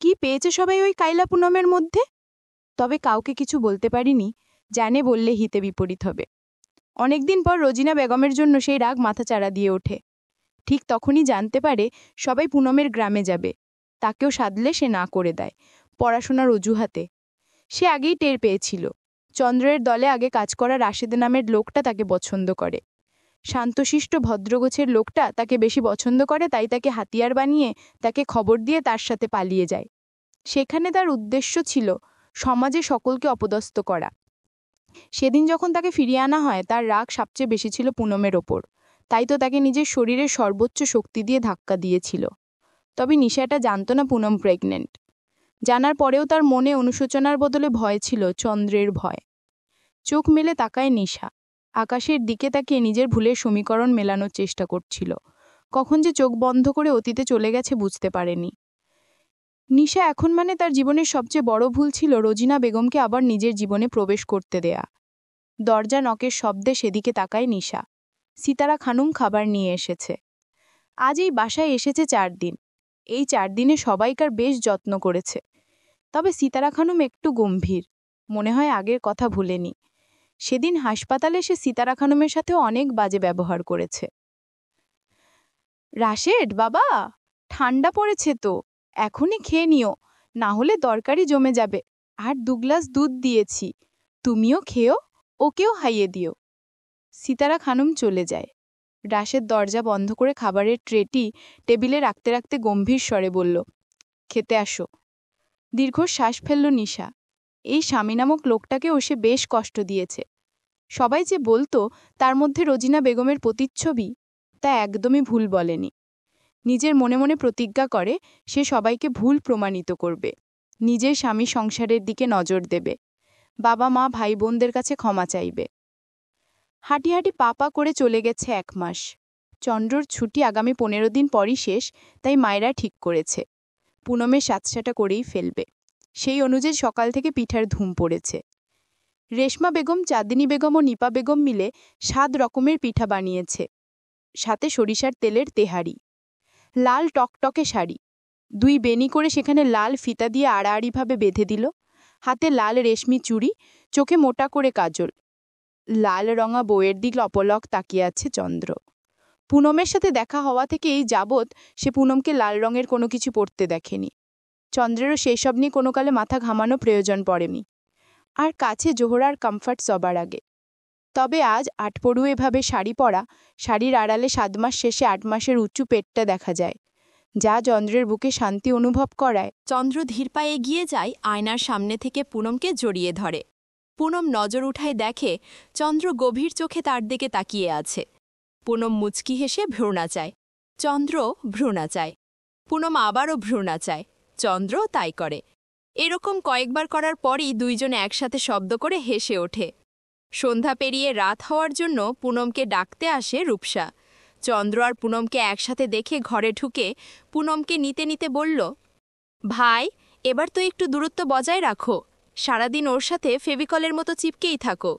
কি পেয়েছে সবাই ওই কাইলা পুনমের মধ্যে? তবে কাউকে কিছু বলতে পারিনি, জানে বললে হিতে বিপরীত হবে। অনেকদিন পর রোজিনা বেগমের জন্য সেই রাগ মাথাচাড়া দিয়ে ওঠে। ঠিক তখনই জানতে পারে সবাই পুনমের গ্রামে যাবে। তাকেও সাধলে সে না করে দেয়, পড়াশোনার অজুহাতে। সে আগেই টের পেয়েছিল চন্দ্রের দলে আগে কাজ করা রাশেদ নামের লোকটা তাকে পছন্দ করে। শান্তশিষ্ট ভদ্রগোছের লোকটা তাকে বেশি পছন্দ করে, তাই তাকে হাতিয়ার বানিয়ে তাকে খবর দিয়ে তার সাথে পালিয়ে যায়। সেখানে তার উদ্দেশ্য ছিল সমাজে সকলকে অপদস্থ করা। সেদিন যখন তাকে ফিরিয়ে আনা হয় তার রাগ সবচেয়ে বেশি ছিল পুনমের ওপর, তাই তো তাকে নিজের শরীরের সর্বোচ্চ শক্তি দিয়ে ধাক্কা দিয়েছিল। তবে নিশাটা জানত না পুনম প্রেগনেন্ট। জানার পরেও তার মনে অনুশোচনার বদলে ভয় ছিল, চন্দ্রের ভয়। চোখ মেলে তাকায় নিশা, আকাশের দিকে তাকিয়ে নিজের ভুলের সমীকরণ মেলানোর চেষ্টা করছিল। কখন যে চোখ বন্ধ করে অতীতে চলে গেছে বুঝতে পারেনি। নিশা এখন তার জীবনের সবচেয়ে বড় ভুল ছিল রোজিনা বেগমকে আবার নিজের জীবনে প্রবেশ করতে দেয়া। দরজা নকের শব্দে সেদিকে তাকায় নিশা। সিতারা খানুম খাবার নিয়ে এসেছে। আজ এই বাসায় এসেছে 4 দিন। এই 4 দিনে সবাইকার বেশ যত্ন করেছে। তবে সিতারা খানুম একটু গম্ভীর, মনে হয় আগের কথা ভুলেনি। সেদিন হাসপাতালে সে সিতারা খানুমের সাথেও অনেক বাজে ব্যবহার করেছে। রাশেদ বাবা, ঠান্ডা পড়েছে তো, এখনই খেয়ে নিও, না হলে তরকারি জমে যাবে। আর 2 গ্লাস দুধ দিয়েছি, তুমিও খেও, ওকেও খাইয়ে দিও। সিতারা খানুম চলে যায়। রাশেদ দরজা বন্ধ করে খাবারের ট্রেটি টেবিলে রাখতে রাখতে গম্ভীর স্বরে বলল, খেতে আসো। দীর্ঘশ্বাস ফেলল নিশা। এই স্বামী নামক লোকটাকেও সে বেশ কষ্ট দিয়েছে। সবাই যে বলতো তার মধ্যে রোজিনা বেগমের প্রতিচ্ছবি, তা একদমই ভুল বলেনি। নিজের মনে মনে প্রতিজ্ঞা করে সে সবাইকে ভুল প্রমাণিত করবে, নিজের স্বামী সংসারের দিকে নজর দেবে, বাবা মা ভাই বোনদের কাছে ক্ষমা চাইবে। হাঁটি হাঁটি পা করে চলে গেছে 1 মাস। চন্দ্রর ছুটি আগামী 15 দিন পরই শেষ, তাই মায়েরা ঠিক করেছে পুনমের সাতসাটা করেই ফেলবে। সেই অনুযায়ী সকাল থেকে পিঠার ধুম পড়েছে। রেশমা বেগম, চাঁদনী বেগম ও নিপা বেগম মিলে 7 রকমের পিঠা বানিয়েছে, সাথে সরিষার তেলের তেহারি। লাল টকটকে শাড়ি, 2 বেনি করে সেখানে লাল ফিতা দিয়ে আড়াআড়িভাবে বেঁধে দিল। হাতে লাল রেশমি চুড়ি, চোখে মোটা করে কাজল। লাল রঙা বউয়ের দিক অপলক তাকিয়ে আছে চন্দ্র। পুনমের সাথে দেখা হওয়া থেকে এই যাবৎ সে পুনমকে লাল রঙের কোনো কিছু পরতে দেখেনি। চন্দ্রেরও সেই সব নিয়ে কোনো কালে মাথা ঘামানো প্রয়োজন পড়েনি। আর কাছে জোহরার কমফর্ট সবার আগে। তবে আজ 8 পড়ুয়েভাবে শাড়ি পরা, শাড়ির আড়ালে 7 মাস শেষে 8 মাসের উঁচু পেটটা দেখা যায়, যা চন্দ্রের বুকে শান্তি অনুভব করায়। চন্দ্র ধীর পায়ে এগিয়ে যায়, আয়নার সামনে থেকে পুনমকে জড়িয়ে ধরে। পুনম নজর উঠায় দেখে চন্দ্র গভীর চোখে তার দিকে তাকিয়ে আছে। পুনম মুচকি হেসে ভ্রু নাচায়। চন্দ্র ভ্রু নাচায়। পুনম আবারও ভ্রু নাচায়। চন্দ্রও তাই করে। এরকম কয়েকবার করার পরই দুইজনে একসাথে শব্দ করে হেসে ওঠে। সন্ধ্যা পেরিয়ে রাত হওয়ার জন্য পুনমকে ডাকতে আসে রূপসা। চন্দ্র আর পুনমকে একসাথে দেখে ঘরে ঢুকে পুনমকে নিতে নিতে বলল, ভাই, এবার তো একটু দূরত্ব বজায় রাখো। সারাদিন ওর সাথে ফেভিকলের মতো চিপকেই থাকো।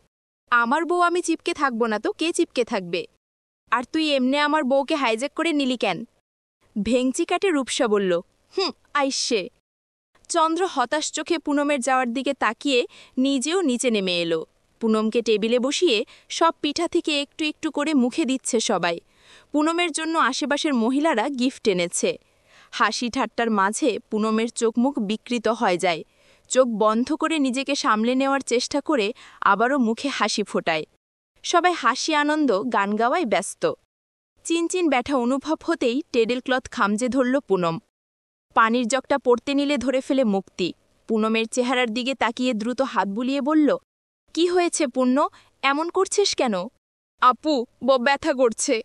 আমার বউ আমি চিপকে থাকব না তো কে চিপকে থাকবে? আর তুই এমনে আমার বউকে হাইজ্যাক করে নিলি কেন? ভেংচি কাটে রূপসা বলল, আইসে। চন্দ্র হতাশ চোখে পুনমের যাওয়ার দিকে তাকিয়ে নিজেও নিচে নেমে এলো। পুনমকে টেবিলে বসিয়ে সব পিঠা থেকে একটু একটু করে মুখে দিচ্ছে সবাই। পুনমের জন্য আশেপাশের মহিলারা গিফট এনেছে। হাসি ঠাট্টার মাঝে পুনমের চোখ মুখ বিকৃত হয়ে যায়। চোখ বন্ধ করে নিজেকে সামলে নেওয়ার চেষ্টা করে আবারও মুখে হাসি ফোটায়। সবাই হাসি আনন্দ গান গাওয়ায় ব্যস্ত। চিনচিন ব্যথা অনুভব হতেই টেডেল ক্লথ খামজে ধরল পুনম। পানির জগটা পড়তে নিলে ধরে ফেলে মুক্তি। পুনমের চেহারার দিকে তাকিয়ে দ্রুত হাত বুলিয়ে বলল, কি হয়েছে পূর্ণ, এমন করছিস কেন? আপু, ব্যথা করছে।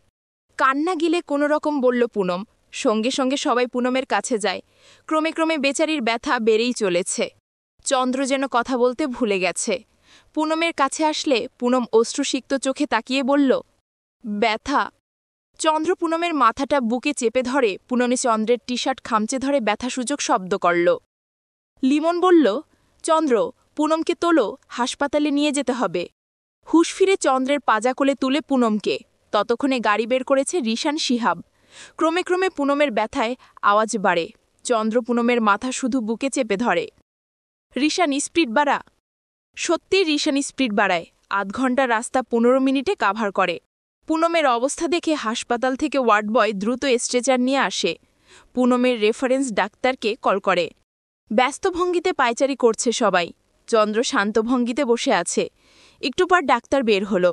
কান্না গিলে কোনো রকম বলল পুনম। সঙ্গে সঙ্গে সবাই পুনমের কাছে যায়। ক্রমে ক্রমে বেচারির ব্যথা বেড়েই চলেছে। চন্দ্র যেন কথা বলতে ভুলে গেছে। পুনমের কাছে আসলে পুনম অশ্রুসিক্ত চোখে তাকিয়ে বলল, ব্যথা। চন্দ্র পুনমের মাথাটা বুকে চেপে ধরে পুনমে চন্দ্রের টি শার্ট খামচে ধরে ব্যথাসূচক শব্দ করল। লিমন বলল, চন্দ্র, পুনমকে তোলো, হাসপাতালে নিয়ে যেতে হবে। হুশ ফিরে চন্দ্রের পাজা কোলে তুলে পুনমকে। ততক্ষণে গাড়ি বের করেছে রিশান শিহাব। ক্রমে ক্রমে পুনমের ব্যথায় আওয়াজ বাড়ে। চন্দ্র পুনমের মাথা শুধু বুকে চেপে ধরে। রিশান স্পিড বাড়া। সত্যিই রিশান স্পিড বাড়ায়। আধ ঘন্টা রাস্তা 15 মিনিটে কাভার করে। পুনমের অবস্থা দেখে হাসপাতাল থেকে ওয়ার্ড বয় দ্রুত স্ট্রেচার নিয়ে আসে। পুনমের রেফারেন্স ডাক্তারকে কল করে। ব্যস্ত ভঙ্গিতে পায়চারি করছে সবাই। চন্দ্র শান্ত ভঙ্গিতে বসে আছে। একটু পর ডাক্তার বের হল।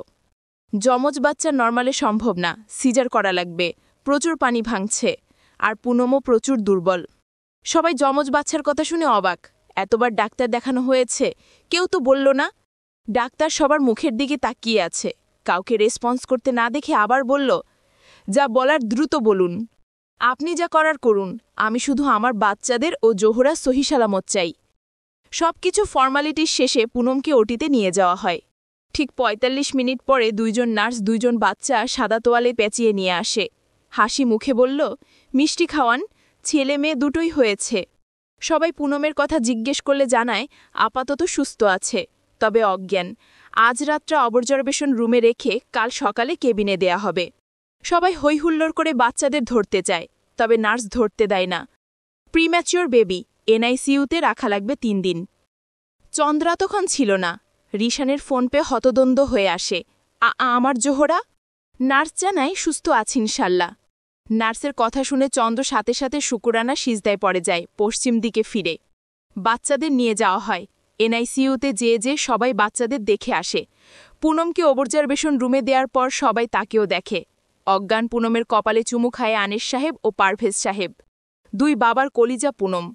যমজ বাচ্চা নরমালে সম্ভব না, সিজার করা লাগবে। প্রচুর পানি ভাঙছে। আর পুনমও প্রচুর দুর্বল। সবাই যমজ বাচ্চার কথা শুনে অবাক। এতবার ডাক্তার দেখানো হয়েছে, কেউ তো বলল না। ডাক্তার সবার মুখের দিকে তাকিয়ে আছে। কাউকে রেসপন্স করতে না দেখে আবার বলল, যা বলার দ্রুত বলুন। আপনি যা করার করুন, আমি শুধু আমার বাচ্চাদের ও জোহরা সহি সালামত চাই। সবকিছু ফর্মালিটির শেষে পুনমকে ওটিতে নিয়ে যাওয়া হয়। ঠিক ৪৫ মিনিট পরে দুইজন নার্স দুইজন বাচ্চা সাদা তোয়ালে পেঁচিয়ে নিয়ে আসে। হাসি মুখে বলল, মিষ্টি খাওয়ান, ছেলে মেয়ে দুটোই হয়েছে। সবাই পুনমের কথা জিজ্ঞেস করলে জানায় আপাতত সুস্থ আছে, তবে অজ্ঞান। আজ রাত্রে অবজারভেশন রুমে রেখে কাল সকালে কেবিনে দেয়া হবে। সবাই হৈহুল্লোড় করে বাচ্চাদের ধরতে চায়, তবে নার্স ধরতে দেয় না। প্রিম্যাচিওর বেবি, এনআইসিইউতে রাখা লাগবে ৩ দিন। চন্দ্রা তখন ছিল না। রিশানের ফোন পেয়ে হতদ্বন্দ্ব হয়ে আসে, আমার জোহরা? নার্স জানায় সুস্থ আছে ইনশাল্লাহ। নার্সের কথা শুনে চন্দ্র সাথে সাথে শুকুরানা সিজদায় পড়ে যায় পশ্চিম দিকে ফিরে। বাচ্চাদের নিয়ে যাওয়া হয়। এনআইসিইউতে যে সবাই বাচ্চাদের দেখে আসে। পুনমকে অবজারভেশন রুমে দেওয়ার পর সবাই তাকেও দেখে। অজ্ঞান পুনমের কপালে চুমু খায় আনিস সাহেব ও পারভেজ সাহেব। দুই বাবার কলিজা পুনম।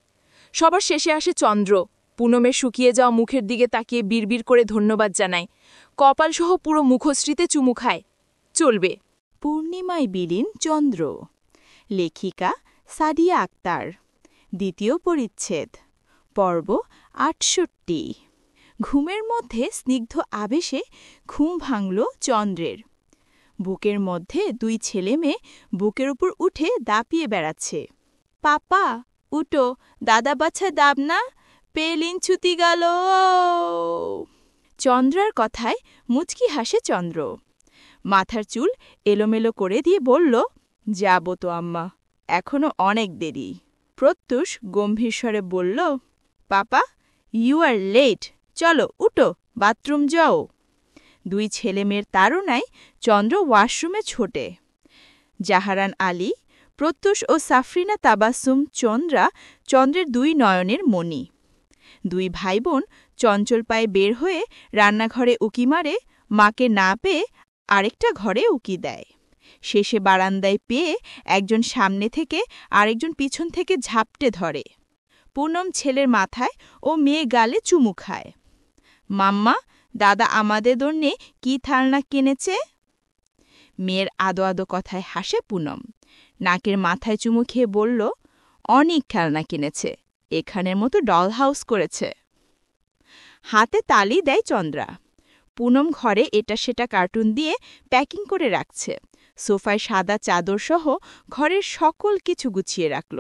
সবার শেষে আসে চন্দ্র। পুনমের শুকিয়ে যাওয়া মুখের দিকে তাকিয়ে বিড়বিড় করে ধন্যবাদ জানায়। কপালসহ পুরো মুখশ্রীতে চুমু খায়। চলবে। পূর্ণিমায় বিলীন চন্দ্র। লেখিকা সাদিয়া আক্তার। দ্বিতীয় পরিচ্ছেদ। পর্ব ৬৮। ঘুমের মধ্যে স্নিগ্ধ আবেশে ঘুম ভাঙল চন্দ্রের। বুকের মধ্যে দুই ছেলে মেয়ে বুকের উপর উঠে দাপিয়ে বেড়াচ্ছে। পাপা, উঠো, দাদা বাচ্চা দাব না, পেলিন ছুতি গেল। চন্দ্রার কথায় মুচকি হাসে চন্দ্র। মাথার চুল এলোমেলো করে দিয়ে বলল, যাব তো আম্মা, এখনো অনেক দেরি। প্রত্যুষ গম্ভীর স্বরে বলল, পাপা, ইউ আর লেট, চলো উঠো, বাথরুম যাও। দুই ছেলেমেয়ের তাড়নায় চন্দ্র ওয়াশরুমে ছোটে। জাহারান আলী, প্রত্যুষ ও সাফরিনা তাবাসুম চন্দ্রা চন্দ্রের দুই নয়নের মণি। দুই ভাই বোন চঞ্চল পায়ে বের হয়ে রান্নাঘরে উকি মারে, মাকে না পেয়ে আরেকটা ঘরে উকি দেয়। শেষে বারান্দায় পেয়ে একজন সামনে থেকে আরেকজন পিছন থেকে ঝাপটে ধরে। পুনম ছেলের মাথায় ও মেয়ে গালে চুমু খায়। মাম্মা, দাদা আমাদের জন্যে কি থালনা কিনেছে? মেয়ের আদো আদো কথায় হাসে পুনম। নাকের মাথায় চুমু খেয়ে বলল, অনেক খেলনা কিনেছে, এখানের মতো ডল হাউস করেছে। হাতে তালি দেয় চন্দ্রা। পুনম ঘরে এটা সেটা কার্টুন দিয়ে প্যাকিং করে রাখছে। সোফায় সাদা চাদর সহ ঘরের সকল কিছু গুছিয়ে রাখল।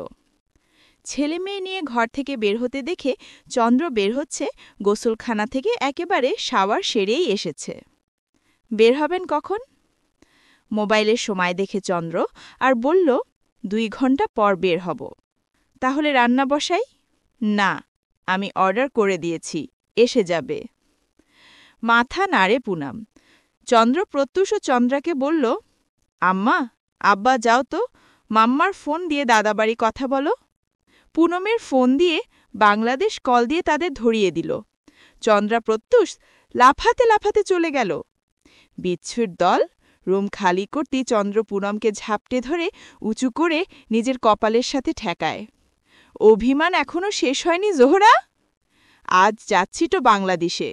ছেলে মেয়ে নিয়ে ঘর থেকে বের হতে দেখে চন্দ্র বের হচ্ছে গোসলখানা থেকে একেবারে শাওয়ার সেরেই এসেছে। বের হবেন কখন? মোবাইলের সময় দেখে চন্দ্র আর বলল, 2 ঘন্টা পর বের হব। তাহলে রান্না বসাই? না, আমি অর্ডার করে দিয়েছি, এসে যাবে। মাথা নাড়ে পুনম। চন্দ্র প্রত্যুষ ও চন্দ্রাকে বলল, আম্মা, আব্বা যাও তো, মাম্মার ফোন দিয়ে দাদাবাড়ি কথা বলো। পুনমের ফোন দিয়ে বাংলাদেশ কল দিয়ে তাদের ধরিয়ে দিল। চন্দ্রা প্রত্যুষ লাফাতে লাফাতে চলে গেল। বিচ্ছুর দল রুম খালি করতেই চন্দ্র পুনমকে ঝাপটে ধরে উঁচু করে নিজের কপালের সাথে ঠেকায়। অভিমান এখনো শেষ হয়নি জোহরা? আজ যাচ্ছি তো বাংলাদেশে।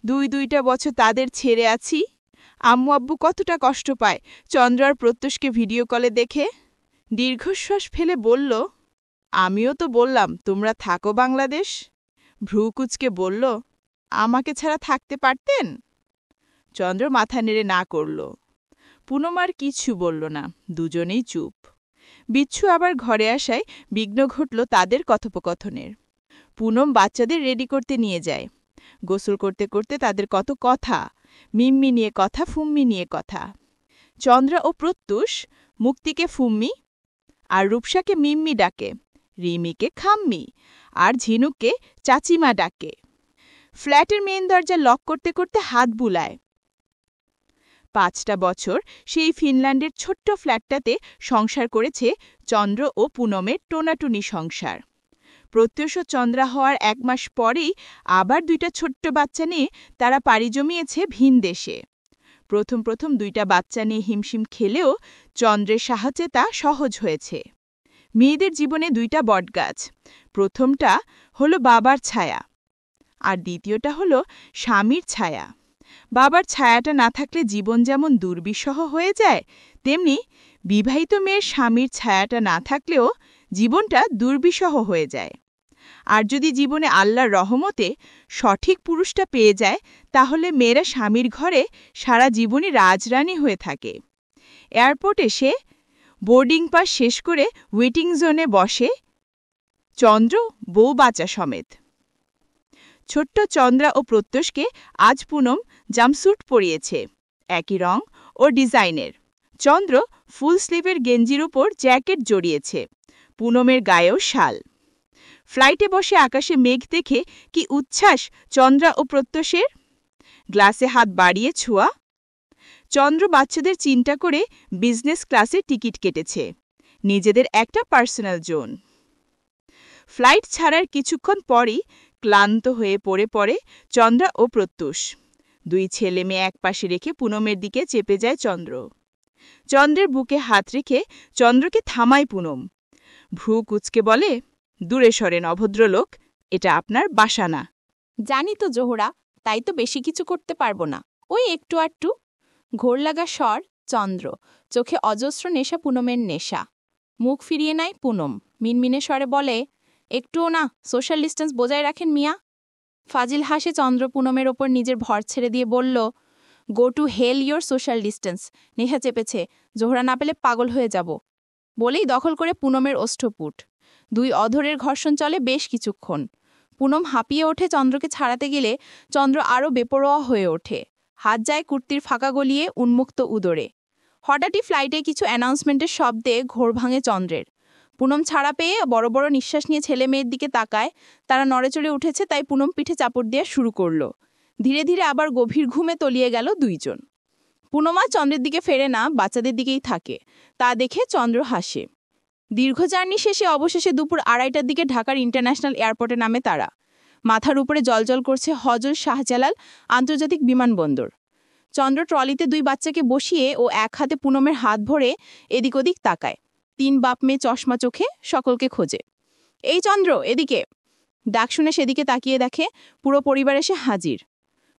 2 বছর তাদের ছেড়ে আছি। আম্মু আব্বু কতটা কষ্ট পায় চন্দ্র আর প্রত্যুষকে ভিডিও কলে দেখে। দীর্ঘশ্বাস ফেলে বলল, আমিও তো বললাম তোমরা থাকো বাংলাদেশ। ভ্রু কুঁচকে বলল, আমাকে ছাড়া থাকতে পারতেন? চন্দ্র মাথা নেড়ে না করল। পুনম আর কিছু বলল না, দুজনেই চুপ। বিচ্ছু আবার ঘরে আসায় বিঘ্ন ঘটল তাদের কথোপকথনের। পুনম বাচ্চাদের রেডি করতে নিয়ে যায়। গোসল করতে করতে তাদের কত কথা, মিম্মি নিয়ে কথা, ফুম্মি নিয়ে কথা। চন্দ্রা ও প্রত্যুষ মুক্তিকে ফুম্মি আর রূপসাকে মিম্মি ডাকে, রিমিকে খাম্মি আর ঝিনুককে চাচিমা ডাকে। ফ্ল্যাটের মেন দরজা লক করতে করতে হাত বুলায়। 5টা বছর সেই ফিনল্যান্ডের ছোট্ট ফ্ল্যাটটাতে সংসার করেছে চন্দ্র ও পুনমের টোনাটুনি সংসার। প্রত্যুষ ও চন্দ্রা হওয়ার 1 মাস পরেই আবার 2টা ছোট্ট বাচ্চা নিয়ে তারা পাড়ি জমিয়েছে ভিন দেশে। প্রথম 2টা বাচ্চা নিয়ে হিমশিম খেলেও চন্দ্রের সাহায্যে তা সহজ হয়েছে। মেয়েদের জীবনে 2টা বটগাছ। প্রথমটা হলো বাবার ছায়া আর দ্বিতীয়টা হলো স্বামীর ছায়া। বাবার ছায়াটা না থাকলে জীবন যেমন দুর্বিষহ হয়ে যায়, তেমনি বিবাহিত মেয়ের স্বামীর ছায়াটা না থাকলেও জীবনটা দুর্বিষহ হয়ে যায়। আর যদি জীবনে আল্লাহর রহমতে সঠিক পুরুষটা পেয়ে যায়, তাহলে মেয়েরা স্বামীর ঘরে সারা জীবনই রাজরানী হয়ে থাকে। এয়ারপোর্টে সে বোর্ডিং পাস শেষ করে ওয়েটিং জোনে বসে চন্দ্র বউ বাচ্চা সমেত। ছোট্ট চন্দ্রা ও প্রত্যুষকে আজ পুনম জাম্পস্যুট পরিয়েছে, একই রং ও ডিজাইনের। চন্দ্র ফুল স্লিভের গেঞ্জির উপর জ্যাকেট জড়িয়েছে, পুনমের গায়েও শাল। ফ্লাইটে বসে আকাশে মেঘ দেখে কি উচ্ছ্বাস চন্দ্রা ও প্রত্যুষের। গ্লাসে হাত বাড়িয়ে ছোঁয়া। চন্দ্র বাচ্চাদের চিন্তা করে বিজনেস ক্লাসে টিকিট কেটেছে, নিজেদের একটা পার্সোনাল জোন। ফ্লাইট ছাড়ার কিছুক্ষণ পরই ক্লান্ত হয়ে পড়ে চন্দ্রা ও প্রত্যুষ। 2 ছেলে মেয়ে একপাশে রেখে পুনমের দিকে চেপে যায় চন্দ্র। চন্দ্রের বুকে হাত রেখে চন্দ্রকে থামায় পুনম। ভ্রু কুঁচকে বলে, দূরে সরেন অভদ্রলোক, এটা আপনার বাসা না। জানি তো জোহরা, তাই তো বেশি কিছু করতে পারবো না, ওই একটু আটটু। ঘোর লাগা স্বর চন্দ্র, চোখে অজস্র নেশা পুনমের নেশা। মুখ ফিরিয়ে নেয় পুনম, মিনমিনে স্বরে বলে, একটুও না, সোশ্যাল ডিস্টেন্স বজায় রাখেন মিয়া। ফাজিল হাসে চন্দ্র পুনমের ওপর নিজের ভর ছেড়ে দিয়ে বলল, go to hell your social distance. নেশা চেপেছে, জোহরা না পেলে পাগল হয়ে যাব। বলেই দখল করে পুনমের ওষ্ঠপুট। 2 অধরের ঘর্ষণ চলে বেশ কিছুক্ষণ। পুনম হাঁপিয়ে ওঠে চন্দ্রকে ছাড়াতে গেলে চন্দ্র আরও বেপরোয়া হয়ে ওঠে। হাত যায় কুর্তির ফাঁকা গলিয়ে উন্মুক্ত উদরে। হঠাৎই ফ্লাইটে কিছু অ্যানাউন্সমেন্টের শব্দে ঘোর ভাঙে চন্দ্রের। পুনম ছাড়া পেয়ে বড় বড় নিঃশ্বাস নিয়ে ছেলে মেয়ের দিকে তাকায়। তারা নড়েচড়ে উঠেছে, তাই পুনম পিঠে চাপড় দেওয়া শুরু করল। ধীরে ধীরে আবার গভীর ঘুমে তলিয়ে গেল 2 জন। পুনমা চন্দ্রের দিকে ফেরে না, বাচ্চাদের দিকেই থাকে। তা দেখে চন্দ্র হাসে। দীর্ঘ জার্নি শেষে অবশেষে দুপুর 2:30টার দিকে ঢাকার ইন্টারন্যাশনাল এয়ারপোর্টে নামে তারা। মাথার উপরে জলজল করছে হজরত শাহজালাল আন্তর্জাতিক বিমানবন্দর। চন্দ্র ট্রলিতে 2 বাচ্চাকে বসিয়ে ও এক হাতে পুনমের হাত ভরে এদিক ওদিক তাকায়। 3 বাপ মেয়ে চশমা চোখে সকলকে খোঁজে। এই চন্দ্র, এদিকে। ডাক শুনে সেদিকে তাকিয়ে দেখে পুরো পরিবার এসে হাজির।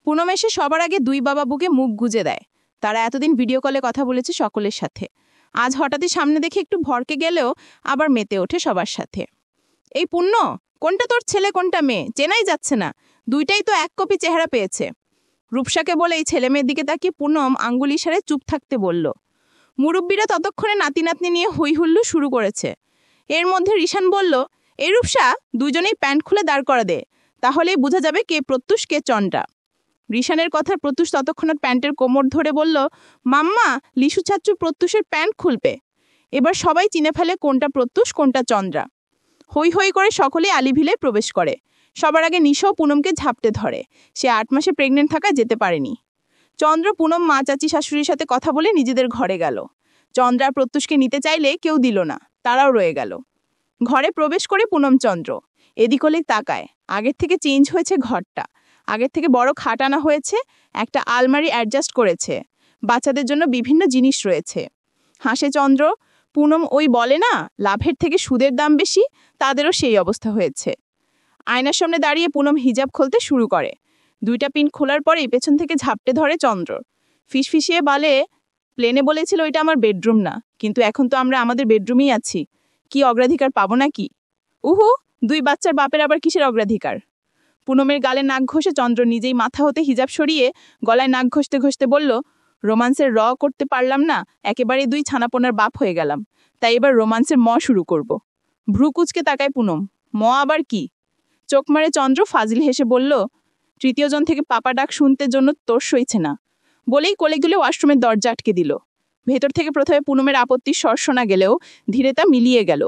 পুনম এসে সবার আগে 2 বাবা বুকে মুখ গুজে দেয়। তারা এতদিন ভিডিও কলে কথা বলেছে সকলের সাথে। আজ হঠাৎই সামনে দেখে একটু ভরকে গেলেও আবার মেতে ওঠে সবার সাথে। এই পুণ্য, কোনটা তোর ছেলে কোনটা মেয়ে চেনাই যাচ্ছে না, দুইটাই তো এক কপি চেহারা পেয়েছে। রূপসাকে বলেই ছেলে মেয়ের দিকে তাকিয়ে পুনম আঙ্গুল ইশারায় চুপ থাকতে বলল। মুরব্বীরা ততক্ষণে নাতি নাতনি নিয়ে হই হুল্লু শুরু করেছে। এর মধ্যে রিশান বলল, এই রূপসা, দুইজনেই প্যান্ট খুলে দাঁড় করা দে, তাহলেই বোঝা যাবে কে প্রত্যুষ কে চন্দ্রা। রিশানের কথায় প্রত্যুষ ততক্ষণাৎ প্যান্টের কোমর ধরে বলল, মাম্মা, লিসু চাচ্চু প্রত্যুষের প্যান্ট খুলবে। এবার সবাই চিনে ফেলে কোনটা প্রত্যুষ কোনটা চন্দ্রা। হই হই করে সকলেই আলিভিলে প্রবেশ করে। সবার আগে নিশাও পুনমকে ঝাপটে ধরে। সে 8 মাসে প্রেগনেন্ট থাকায় যেতে পারেনি। চন্দ্র পুনম মা চাচি শাশুড়ির সাথে কথা বলে নিজেদের ঘরে গেল। চন্দ্রা প্রত্যুষকে নিতে চাইলে কেউ দিল না, তারাও রয়ে গেল। ঘরে প্রবেশ করে পুনম চন্দ্র এদিক ওদিক তাকায়। আগের থেকে চেঞ্জ হয়েছে ঘরটা। আগের থেকে বড় খাট আনা হয়েছে, একটা আলমারি অ্যাডজাস্ট করেছে, বাচ্চাদের জন্য বিভিন্ন জিনিস রয়েছে। হাসে চন্দ্র। পুনম ওই বলে না, লাভের থেকে সুদের দাম বেশি, তাদেরও সেই অবস্থা হয়েছে। আয়নার সামনে দাঁড়িয়ে পুনম হিজাব খুলতে শুরু করে। 2টা পিন খোলার পরেই পেছন থেকে ঝাপটে ধরে চন্দ্র। ফিসফিসিয়ে বলে, প্লেনে বলেছিল এটা আমার বেডরুম না, কিন্তু এখন তো আমরা আমাদের বেডরুমেই আছি, কি অগ্রাধিকার পাবো নাকি? উহু, 2 বাচ্চার বাপের আবার কিসের অগ্রাধিকার? পুনমের গালে নাক ঘষে চন্দ্র নিজেই মাথা হতে হিজাব সরিয়ে গলায় নাক ঘষতে ঘষতে বলল, রোমান্সের র করতে পারলাম না, একেবারে 2 ছানাপোনার বাপ হয়ে গেলাম, তাই এবার রোমান্সের ম শুরু করব। ভ্রু কুচকে তাকায় পুনম, ম আবার কি? চোখ মারে চন্দ্র ফাজিল হেসে বলল, 3য় জন থেকে পাপা ডাক শুনতে জন্য তোর সইছে না। বলেই কোলে গুলে ওয়াশরুমের দরজা আটকে দিল। ভেতর থেকে প্রথমে পুনমের আপত্তির স্বর শোনা গেলেও ধীরে তা মিলিয়ে গেল।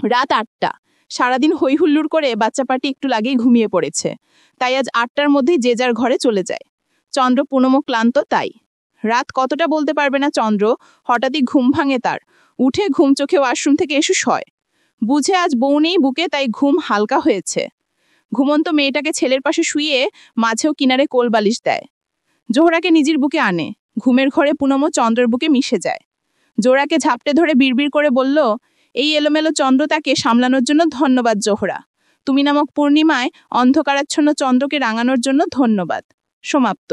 রাত 8টা। সারাদিন হই হুল্লুর করে বাচ্চা পাটি একটু লাগেই ঘুমিয়ে পড়েছে, তাই আজ 8টার মধ্যেই যে যার ঘরে চলে যায়। চন্দ্র পুনমও ক্লান্ত তাই। রাত কতটা বলতে পারবে না চন্দ্র, হঠাৎই ঘুম ভাঙে তার। উঠে ঘুম চোখে ওয়াশরুম থেকে এসে শয়। বুঝে আজ বউ নেই বুকে, তাই ঘুম হালকা হয়েছে। ঘুমন্ত মেয়েটাকে ছেলের পাশে শুইয়ে মাঝেও কিনারে কোল বালিশ দেয়। জোহরাকে নিজের বুকে আনে। ঘুমের ঘরে পুনমও চন্দ্রের বুকে মিশে যায়। জোহরাকে ঝাপটে ধরে বিড়বিড় করে বলল, এই এলোমেলো চন্দ্রতাকে সামলানোর জন্য ধন্যবাদ জোহরা। তুমি নামক পূর্ণিমায় অন্ধকারাচ্ছন্ন চন্দ্রকে রাঙানোর জন্য ধন্যবাদ। সমাপ্ত।